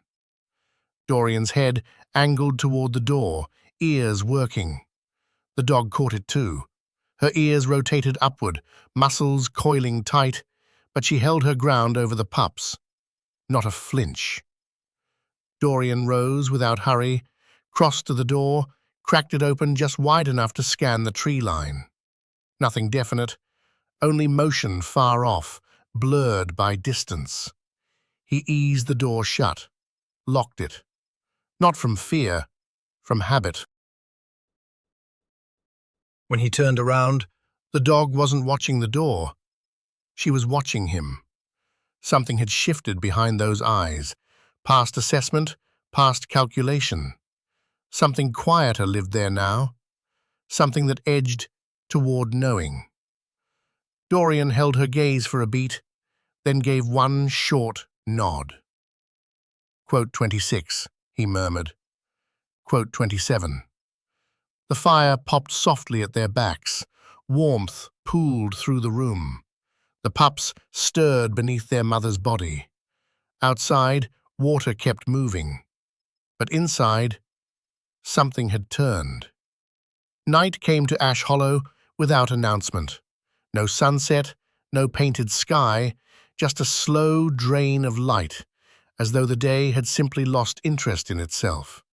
Dorian's head angled toward the door, ears working. The dog caught it too. Her ears rotated upward, muscles coiling tight, but she held her ground over the pups. Not a flinch. Dorian rose without hurry, crossed to the door, cracked it open just wide enough to scan the tree line. Nothing definite, only motion far off, blurred by distance. He eased the door shut, locked it. Not from fear, from habit. When he turned around, the dog wasn't watching the door. She was watching him. Something had shifted behind those eyes, past assessment, past calculation. Something quieter lived there now, something that edged toward knowing. Dorian held her gaze for a beat, then gave one short nod. Quote 26, he murmured. Quote 27. The fire popped softly at their backs. Warmth pooled through the room. The pups stirred beneath their mother's body. Outside, water kept moving. But inside, something had turned. Night came to Ash Hollow without announcement. No sunset, no painted sky, just a slow drain of light, as though the day had simply lost interest in itself.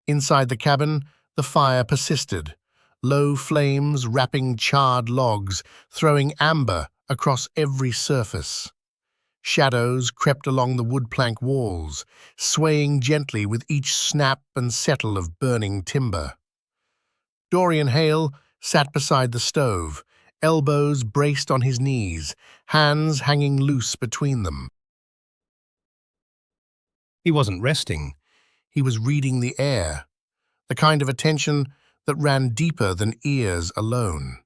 Inside the cabin, the fire persisted, low flames wrapping charred logs, throwing amber across every surface. Shadows crept along the wood plank walls, swaying gently with each snap and settle of burning timber. Dorian Hale sat beside the stove, elbows braced on his knees, hands hanging loose between them. He wasn't resting. He was reading the air, the kind of attention that ran deeper than ears alone.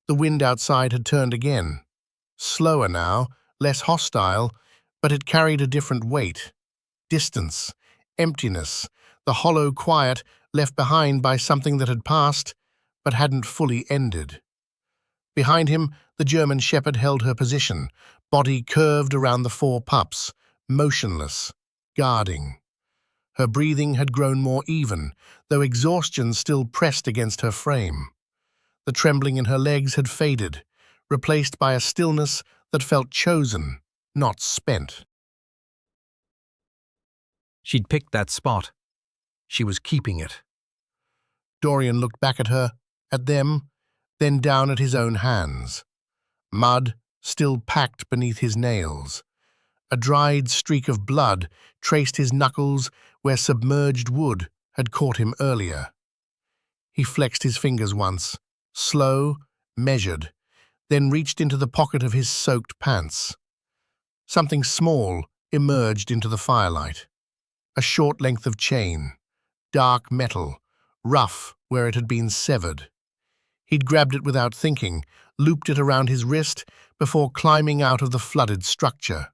The wind outside had turned again, slower now, less hostile, but it carried a different weight. Distance, emptiness, the hollow quiet left behind by something that had passed, but hadn't fully ended. Behind him, the German shepherd held her position, body curved around the four pups, motionless, guarding. Her breathing had grown more even, though exhaustion still pressed against her frame. The trembling in her legs had faded, replaced by a stillness that felt chosen, not spent. She'd picked that spot. She was keeping it. Dorian looked back at her, at them, then down at his own hands. Mud still packed beneath his nails. A dried streak of blood traced his knuckles where submerged wood had caught him earlier. He flexed his fingers once, slow, measured, then reached into the pocket of his soaked pants. Something small emerged into the firelight. A short length of chain, dark metal, rough where it had been severed. He'd grabbed it without thinking, looped it around his wrist before climbing out of the flooded structure.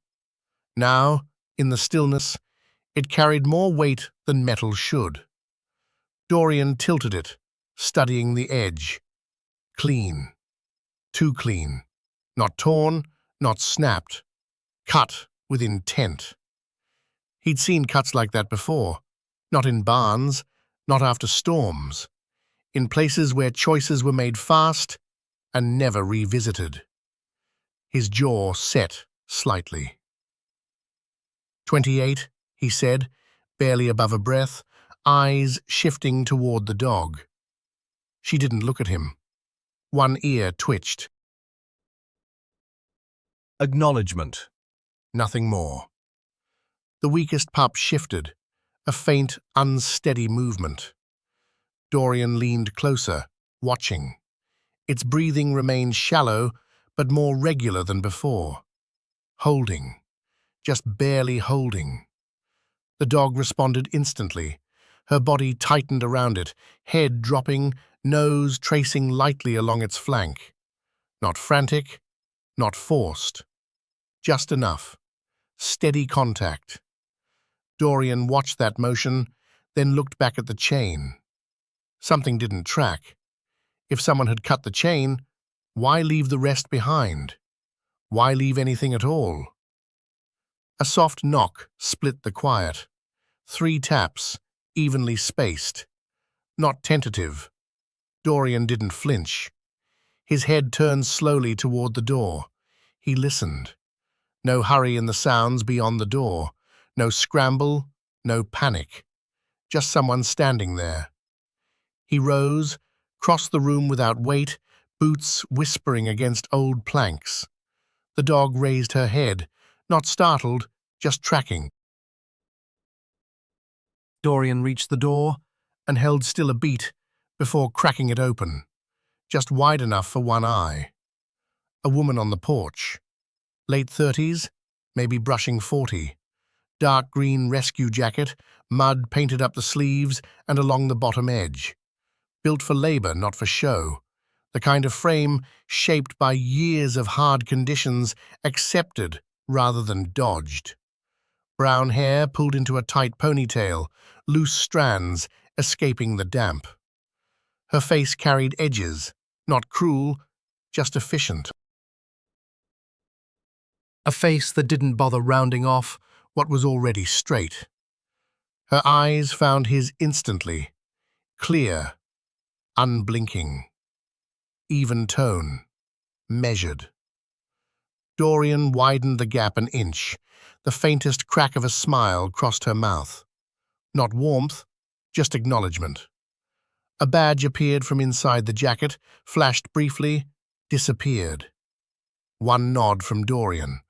Now, in the stillness, it carried more weight than metal should. Dorian tilted it, studying the edge. Clean. Too clean. Not torn, not snapped. Cut with intent. He'd seen cuts like that before. Not in barns, not after storms. In places where choices were made fast and never revisited. His jaw set slightly. 28, he said, barely above a breath, eyes shifting toward the dog. She didn't look at him. One ear twitched. Acknowledgement. Nothing more. The weakest pup shifted, a faint, unsteady movement. Dorian leaned closer, watching. Its breathing remained shallow, but more regular than before. Holding. Just barely holding. The dog responded instantly. Her body tightened around it, head dropping, nose tracing lightly along its flank. Not frantic, not forced. Just enough. Steady contact. Dorian watched that motion, then looked back at the chain. Something didn't track. If someone had cut the chain, why leave the rest behind? Why leave anything at all? A soft knock split the quiet. 3 taps, evenly spaced. Not tentative. Dorian didn't flinch. His head turned slowly toward the door. He listened. No hurry in the sounds beyond the door. No scramble, no panic. Just someone standing there. He rose, crossed the room without weight, boots whispering against old planks. The dog raised her head, not startled, just tracking. Dorian reached the door and held still a beat before cracking it open, just wide enough for one eye. A woman on the porch. Late 30s, maybe brushing 40. Dark green rescue jacket, mud painted up the sleeves and along the bottom edge. Built for labor, not for show. The kind of frame shaped by years of hard conditions, accepted rather than dodged. Brown hair pulled into a tight ponytail, loose strands escaping the damp. Her face carried edges, not cruel, just efficient. A face that didn't bother rounding off what was already straight. Her eyes found his instantly, clear, unblinking. Even tone, measured. Dorian widened the gap an inch. The faintest crack of a smile crossed her mouth. Not warmth, just acknowledgement. A badge appeared from inside the jacket, flashed briefly, disappeared. One nod from Dorian.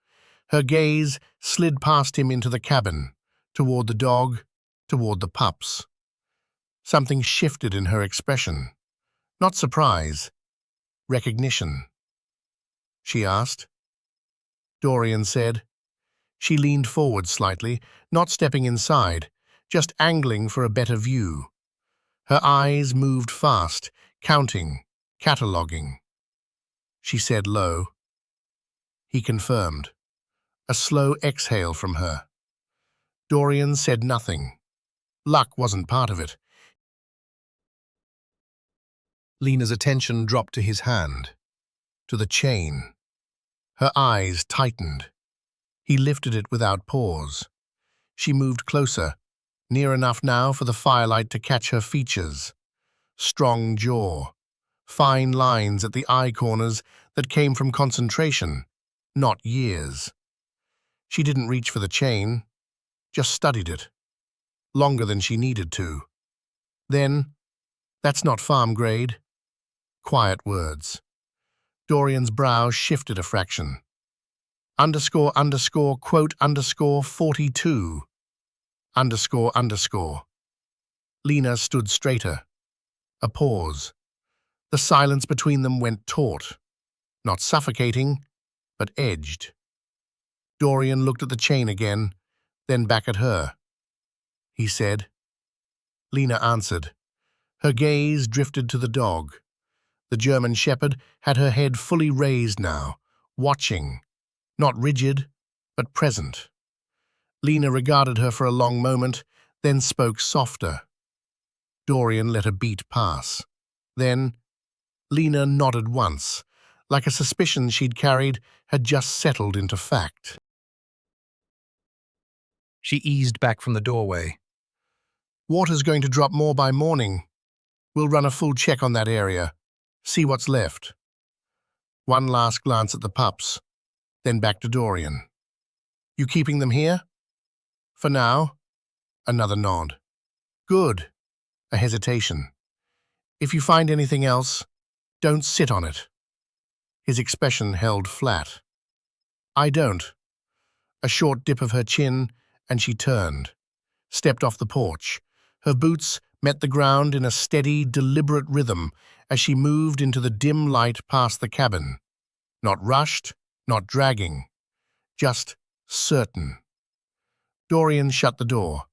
Her gaze slid past him into the cabin, toward the dog, toward the pups. Something shifted in her expression. Not surprise, recognition. She asked. Dorian said. She leaned forward slightly, not stepping inside, just angling for a better view. Her eyes moved fast, counting, cataloguing. She said low. He confirmed. A slow exhale from her. Dorian said nothing. Luck wasn't part of it. Lena's attention dropped to his hand, to the chain. Her eyes tightened. He lifted it without pause. She moved closer, near enough now for the firelight to catch her features. Strong jaw, fine lines at the eye corners that came from concentration, not years. She didn't reach for the chain, just studied it, longer than she needed to. Then, that's not farm grade. Quiet words. Dorian's brow shifted a fraction. Underscore, underscore, quote, underscore, 42. Underscore, underscore. Lena stood straighter. A pause. The silence between them went taut. Not suffocating, but edged. Dorian looked at the chain again, then back at her. He said. Lena answered. Her gaze drifted to the dog. The German shepherd had her head fully raised now, watching. Not rigid, but present. Lena regarded her for a long moment, then spoke softer. Dorian let a beat pass. Then, Lena nodded once, like a suspicion she'd carried had just settled into fact. She eased back from the doorway. Water's going to drop more by morning. We'll run a full check on that area, see what's left. One last glance at the pups, then back to Dorian. You keeping them here? For now. Another nod. Good. A hesitation. If you find anything else, don't sit on it. His expression held flat. I don't. A short dip of her chin, and she turned, stepped off the porch. Her boots met the ground in a steady, deliberate rhythm as she moved into the dim light past the cabin. Not rushed, not dragging, just certain. Dorian shut the door,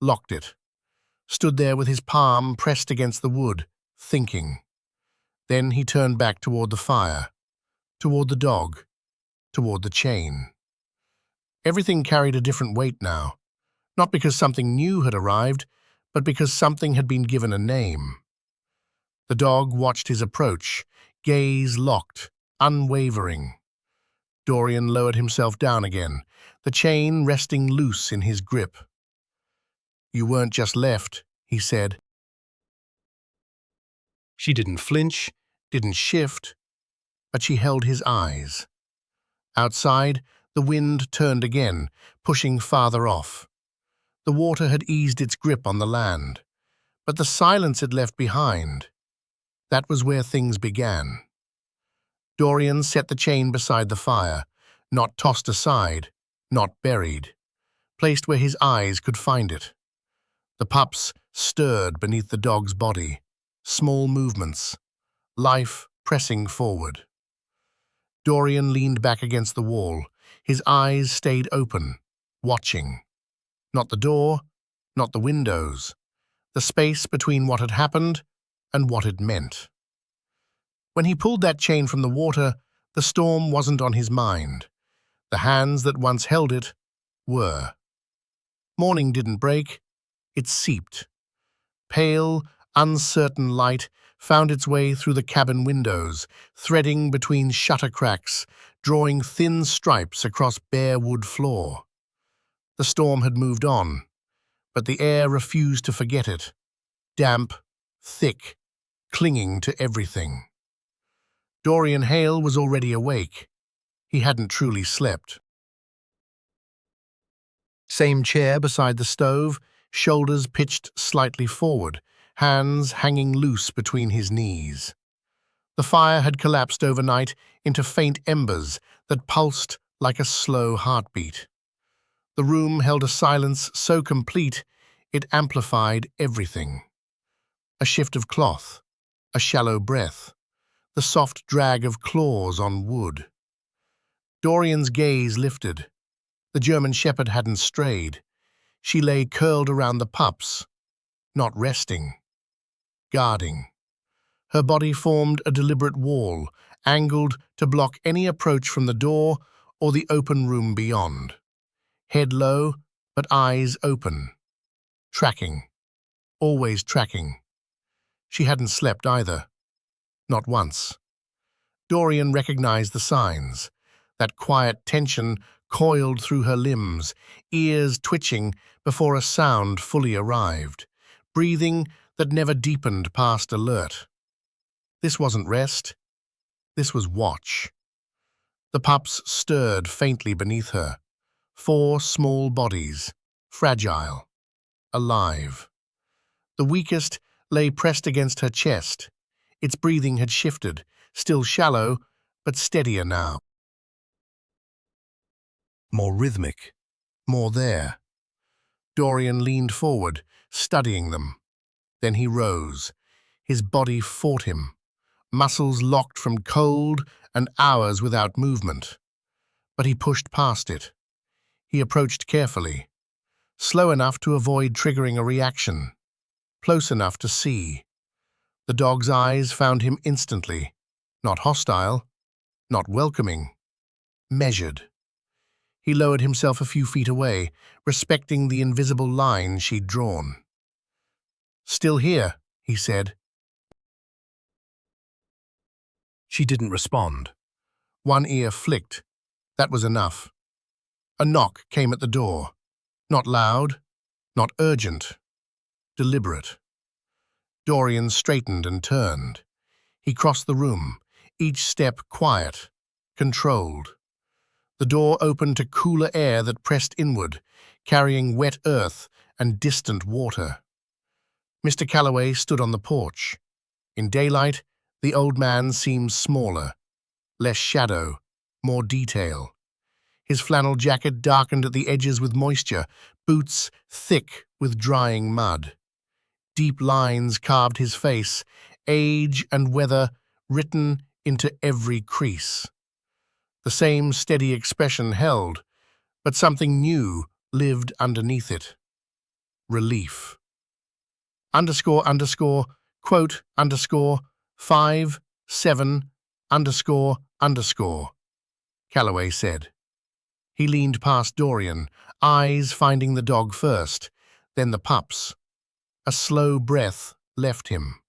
locked it, stood there with his palm pressed against the wood, thinking. Then he turned back toward the fire, toward the dog, toward the chain. Everything carried a different weight now, not because something new had arrived, but because something had been given a name. The dog watched his approach, gaze locked, unwavering. Dorian lowered himself down again, the chain resting loose in his grip. You weren't just left, he said. She didn't flinch, didn't shift, but she held his eyes. Outside, the wind turned again, pushing farther off. The water had eased its grip on the land, but the silence it left behind, that was where things began. Dorian set the chain beside the fire, not tossed aside, not buried, placed where his eyes could find it. The pups stirred beneath the dog's body, small movements, life pressing forward. Dorian leaned back against the wall, his eyes stayed open, watching. Not the door, not the windows, the space between what had happened and what it meant. When he pulled that chain from the water, the storm wasn't on his mind. The hands that once held it were. Morning didn't break, it seeped. Pale, uncertain light found its way through the cabin windows, threading between shutter cracks, drawing thin stripes across bare wood floor. The storm had moved on, but the air refused to forget it. Damp, thick, clinging to everything. Dorian Hale was already awake. He hadn't truly slept. Same chair beside the stove, shoulders pitched slightly forward, hands hanging loose between his knees. The fire had collapsed overnight into faint embers that pulsed like a slow heartbeat. The room held a silence so complete it amplified everything. A shift of cloth, a shallow breath, the soft drag of claws on wood. Dorian's gaze lifted. The German shepherd hadn't strayed. She lay curled around the pups, not resting, guarding. Her body formed a deliberate wall, angled to block any approach from the door or the open room beyond. Head low, but eyes open. Tracking. Always tracking. She hadn't slept either. Not once. Dorian recognized the signs. That quiet tension coiled through her limbs, ears twitching before a sound fully arrived, breathing that never deepened past alert. This wasn't rest. This was watch. The pups stirred faintly beneath her. 4 small bodies, fragile, alive. The weakest lay pressed against her chest. Its breathing had shifted, still shallow, but steadier now. More rhythmic, more there. Dorian leaned forward, studying them. Then he rose. His body fought him, muscles locked from cold and hours without movement. But he pushed past it. He approached carefully, slow enough to avoid triggering a reaction, close enough to see. The dog's eyes found him instantly, not hostile, not welcoming, measured. He lowered himself a few feet away, respecting the invisible line she'd drawn. "Still here," he said. She didn't respond. One ear flicked. That was enough. A knock came at the door. Not loud, not urgent, deliberate. Dorian straightened and turned. He crossed the room, each step quiet, controlled. The door opened to cooler air that pressed inward, carrying wet earth and distant water. Mr. Calloway stood on the porch. In daylight, the old man seemed smaller, less shadow, more detail. His flannel jacket darkened at the edges with moisture, boots thick with drying mud. Deep lines carved his face, age and weather written into every crease. The same steady expression held, but something new lived underneath it. Relief. Underscore, underscore, quote, underscore, 5, 7, underscore, underscore, Calloway said. He leaned past Dorian, eyes finding the dog first, then the pups. A slow breath left him.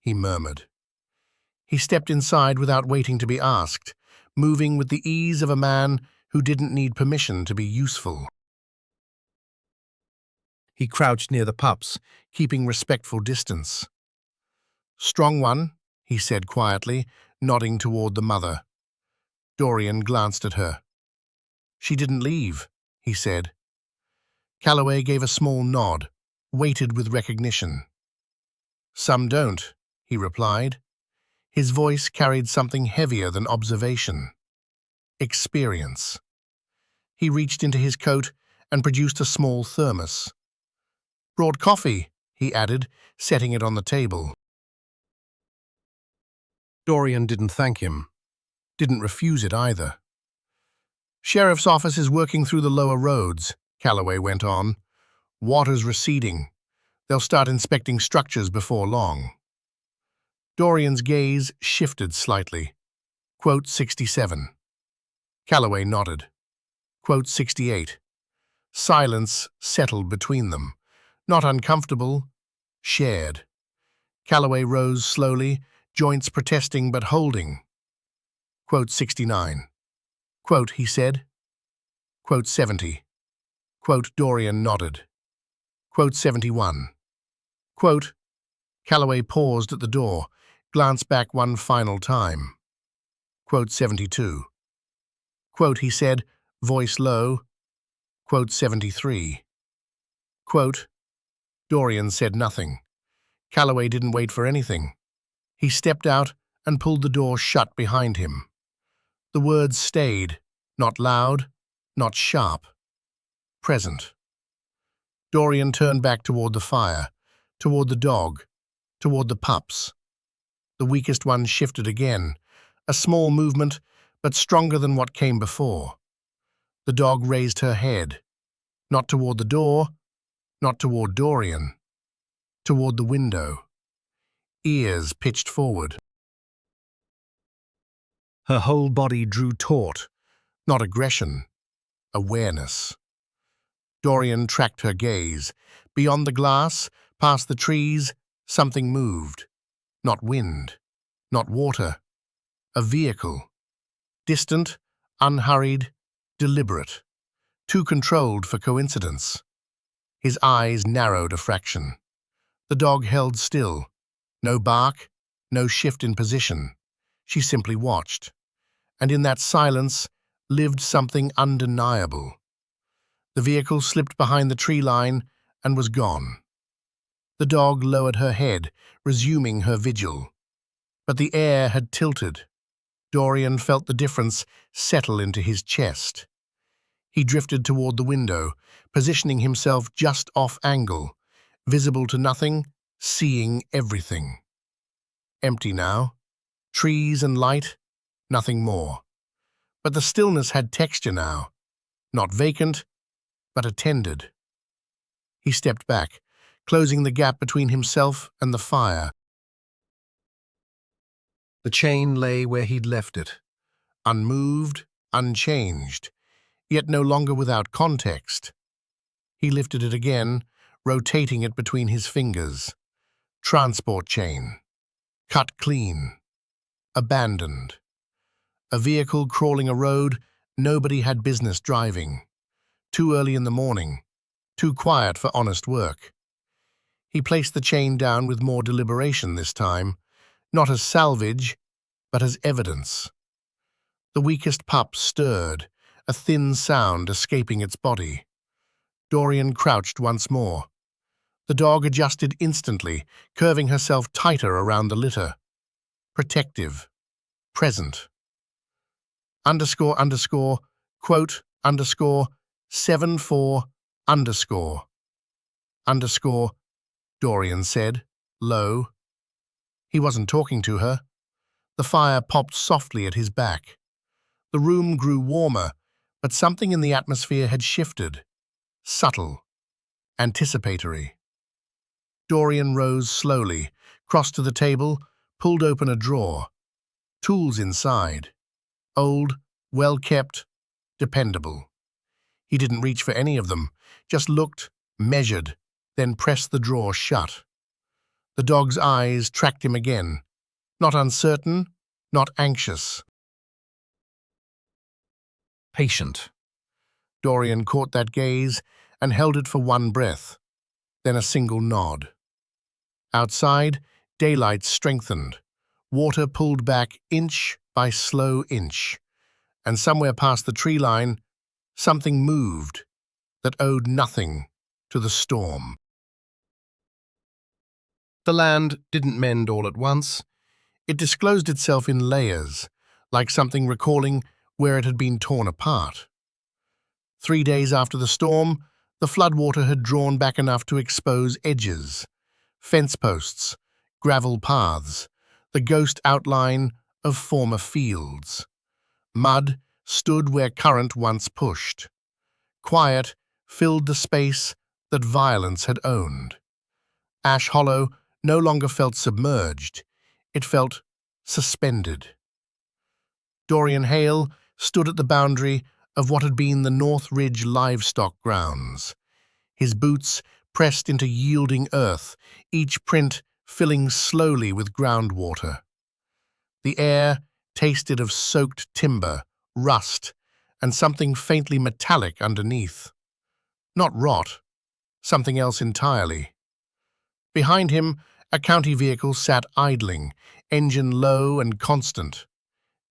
He murmured. He stepped inside without waiting to be asked, moving with the ease of a man who didn't need permission to be useful. He crouched near the pups, keeping respectful distance. "Strong one," he said quietly, nodding toward the mother. Dorian glanced at her. "She didn't leave," he said. Calloway gave a small nod, waited with recognition. "Some don't," he replied. His voice carried something heavier than observation. Experience. He reached into his coat and produced a small thermos. "Brought coffee," he added, setting it on the table. Dorian didn't thank him. Didn't refuse it either. "Sheriff's office is working through the lower roads," Calloway went on. "Water's receding. They'll start inspecting structures before long." Dorian's gaze shifted slightly. Quote 67. Calloway nodded. Quote 68. Silence settled between them. Not uncomfortable, shared. Calloway rose slowly, joints protesting but holding. Quote 69. Quote, he said. Quote 70. Quote, Dorian nodded. Quote 71. Quote, Calloway paused at the door, glanced back one final time. Quote 72. Quote, he said, voice low. Quote 73. Quote, Dorian said nothing. Calloway didn't wait for anything. He stepped out and pulled the door shut behind him. The words stayed, not loud, not sharp. Present. Dorian turned back toward the fire, toward the dog, toward the pups. The weakest one shifted again, a small movement, but stronger than what came before. The dog raised her head, not toward the door, not toward Dorian, toward the window. Ears pitched forward. Her whole body drew taut, not aggression, awareness. Dorian tracked her gaze. Beyond the glass, past the trees, something moved. Not wind, not water. A vehicle. Distant, unhurried, deliberate. Too controlled for coincidence. His eyes narrowed a fraction. The dog held still. No bark, no shift in position. She simply watched. And in that silence lived something undeniable. The vehicle slipped behind the tree line and was gone. The dog lowered her head, resuming her vigil. But the air had tilted. Dorian felt the difference settle into his chest. He drifted toward the window, positioning himself just off angle, visible to nothing, seeing everything. Empty now. Trees and light, nothing more. But the stillness had texture now. Not vacant, but attended. He stepped back, closing the gap between himself and the fire. The chain lay where he'd left it, unmoved, unchanged, yet no longer without context. He lifted it again, rotating it between his fingers. Transport chain. Cut clean. Abandoned. A vehicle crawling a road nobody had business driving. Too early in the morning. Too quiet for honest work. He placed the chain down with more deliberation this time, not as salvage, but as evidence. The weakest pup stirred, a thin sound escaping its body. Dorian crouched once more. The dog adjusted instantly, curving herself tighter around the litter. Protective. Present. Underscore, underscore, quote, underscore, 74, underscore. Underscore, Dorian said, low. He wasn't talking to her. The fire popped softly at his back. The room grew warmer, but something in the atmosphere had shifted. Subtle. Anticipatory. Dorian rose slowly, crossed to the table, pulled open a drawer. Tools inside. Old, well-kept, dependable. He didn't reach for any of them, just looked, measured, then pressed the drawer shut. The dog's eyes tracked him again. Not uncertain, not anxious. Patient. Dorian caught that gaze and held it for one breath, then a single nod. Outside, daylight strengthened. Water pulled back inch by slow inch, and somewhere past the tree line, something moved that owed nothing to the storm. The land didn't mend all at once. It disclosed itself in layers, like something recalling where it had been torn apart. 3 days after the storm, the floodwater had drawn back enough to expose edges, fence posts, gravel paths, the ghost outline of former fields. Mud stood where current once pushed. Quiet filled the space that violence had owned. Ash Hollow no longer felt submerged. It felt suspended. Dorian Hale stood at the boundary of what had been the North Ridge livestock grounds. His boots pressed into yielding earth, each print filling slowly with groundwater. The air tasted of soaked timber, rust, and something faintly metallic underneath. Not rot, something else entirely. Behind him, a county vehicle sat idling, engine low and constant.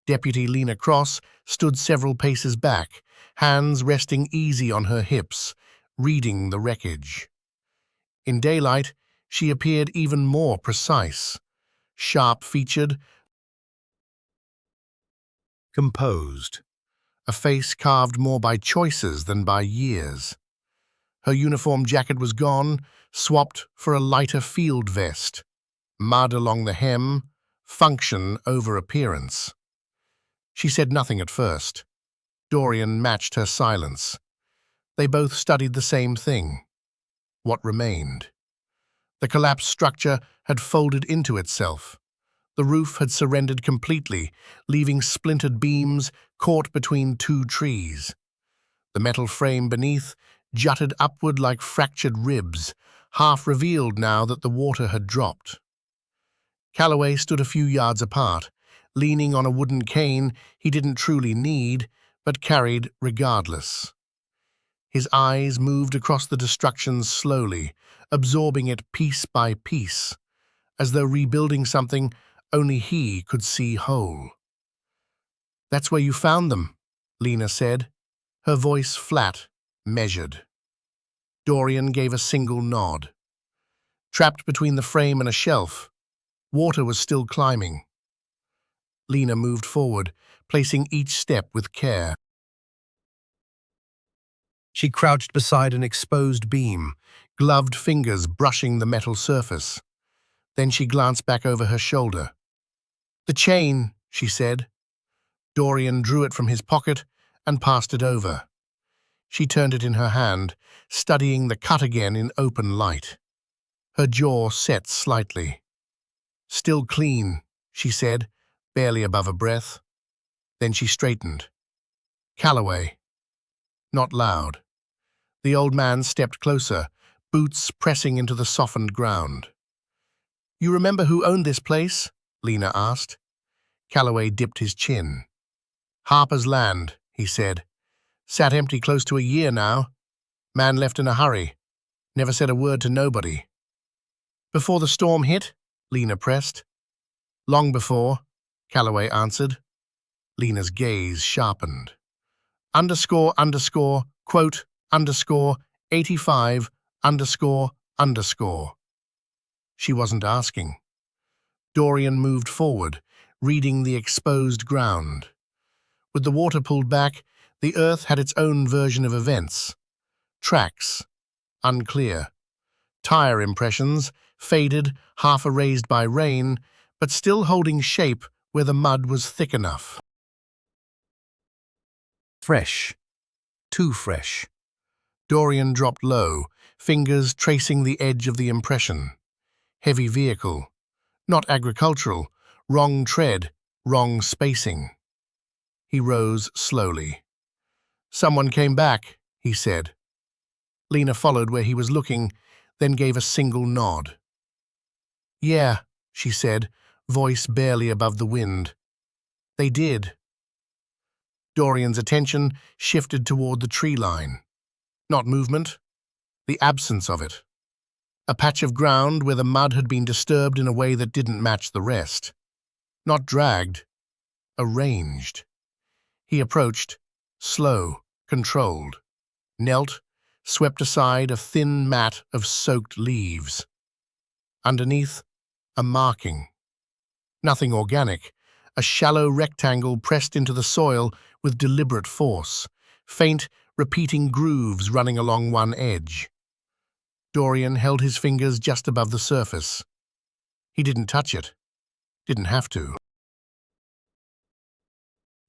Deputy Lena Cross stood several paces back, hands resting easy on her hips, reading the wreckage. In daylight, she appeared even more precise, sharp-featured, Composed. a face carved more by choices than by years. Her uniform jacket was gone, swapped for a lighter field vest. Mud along the hem, function over appearance. She said nothing at first. Dorian matched her silence. They both studied the same thing. What remained? The collapsed structure had folded into itself. The roof had surrendered completely, leaving splintered beams caught between two trees. The metal frame beneath jutted upward like fractured ribs, half revealed now that the water had dropped. Calloway stood a few yards apart, leaning on a wooden cane he didn't truly need, but carried regardless. His eyes moved across the destruction slowly, absorbing it piece by piece, as though rebuilding something only he could see whole. "That's where you found them," Lena said, her voice flat, measured. Dorian gave a single nod. Trapped between the frame and a shelf, water was still climbing. Lena moved forward, placing each step with care. She crouched beside an exposed beam, gloved fingers brushing the metal surface. Then she glanced back over her shoulder. "The chain," she said. Dorian drew it from his pocket and passed it over. She turned it in her hand, studying the cut again in open light. Her jaw set slightly. "Still clean," she said, barely above a breath. Then she straightened. "Calloway." Not loud. The old man stepped closer, boots pressing into the softened ground. "You remember who owned this place?" Lena asked. Calloway dipped his chin. "Harper's land," he said. "Sat empty close to a year now. Man left in a hurry. Never said a word to nobody." "Before the storm hit?" Lena pressed. "Long before," Calloway answered. Lena's gaze sharpened. Underscore, underscore, quote, underscore, 85, underscore, Underscore. She wasn't asking. Dorian moved forward, reading the exposed ground. With the water pulled back, the earth had its own version of events. Tracks, unclear. Tire impressions, faded, half erased by rain, but still holding shape where the mud was thick enough. Fresh. Too fresh. Dorian dropped low, fingers tracing the edge of the impression. Heavy vehicle. Not agricultural. Wrong tread. Wrong spacing. He rose slowly. Someone came back, he said. Lena followed where he was looking, then gave a single nod. Yeah, she said, voice barely above the wind. They did. Dorian's attention shifted toward the tree line. Not movement, the absence of it. A patch of ground where the mud had been disturbed in a way that didn't match the rest. Not dragged, arranged. He approached, slow, controlled, knelt, swept aside a thin mat of soaked leaves. Underneath, a marking. Nothing organic, a shallow rectangle pressed into the soil with deliberate force, faint, repeating grooves running along one edge. Dorian held his fingers just above the surface. He didn't touch it. Didn't have to.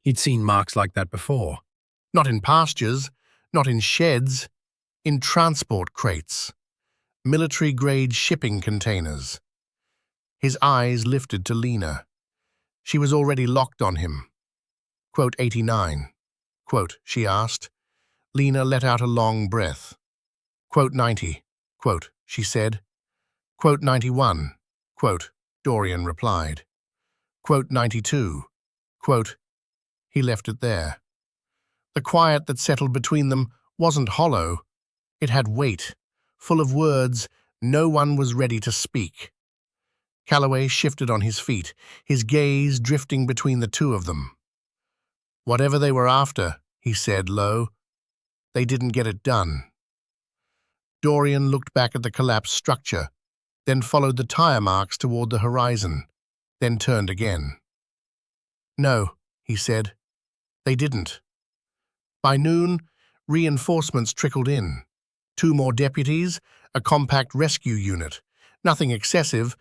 He'd seen marks like that before. Not in pastures, not in sheds, in transport crates. Military-grade shipping containers. His eyes lifted to Lena. She was already locked on him. Quote 89. Quote, she asked. Lena let out a long breath. Quote 90. Quote, she said. Quote 91. Quote, Dorian replied. Quote 92. Quote, he left it there. The quiet that settled between them wasn't hollow. It had weight, full of words no one was ready to speak. Calloway shifted on his feet, his gaze drifting between the two of them. Whatever they were after, he said low, they didn't get it done. Dorian looked back at the collapsed structure, then followed the tire marks toward the horizon, then turned again. No, he said, they didn't. By noon, reinforcements trickled in. 2 more deputies, a compact rescue unit. Nothing excessive,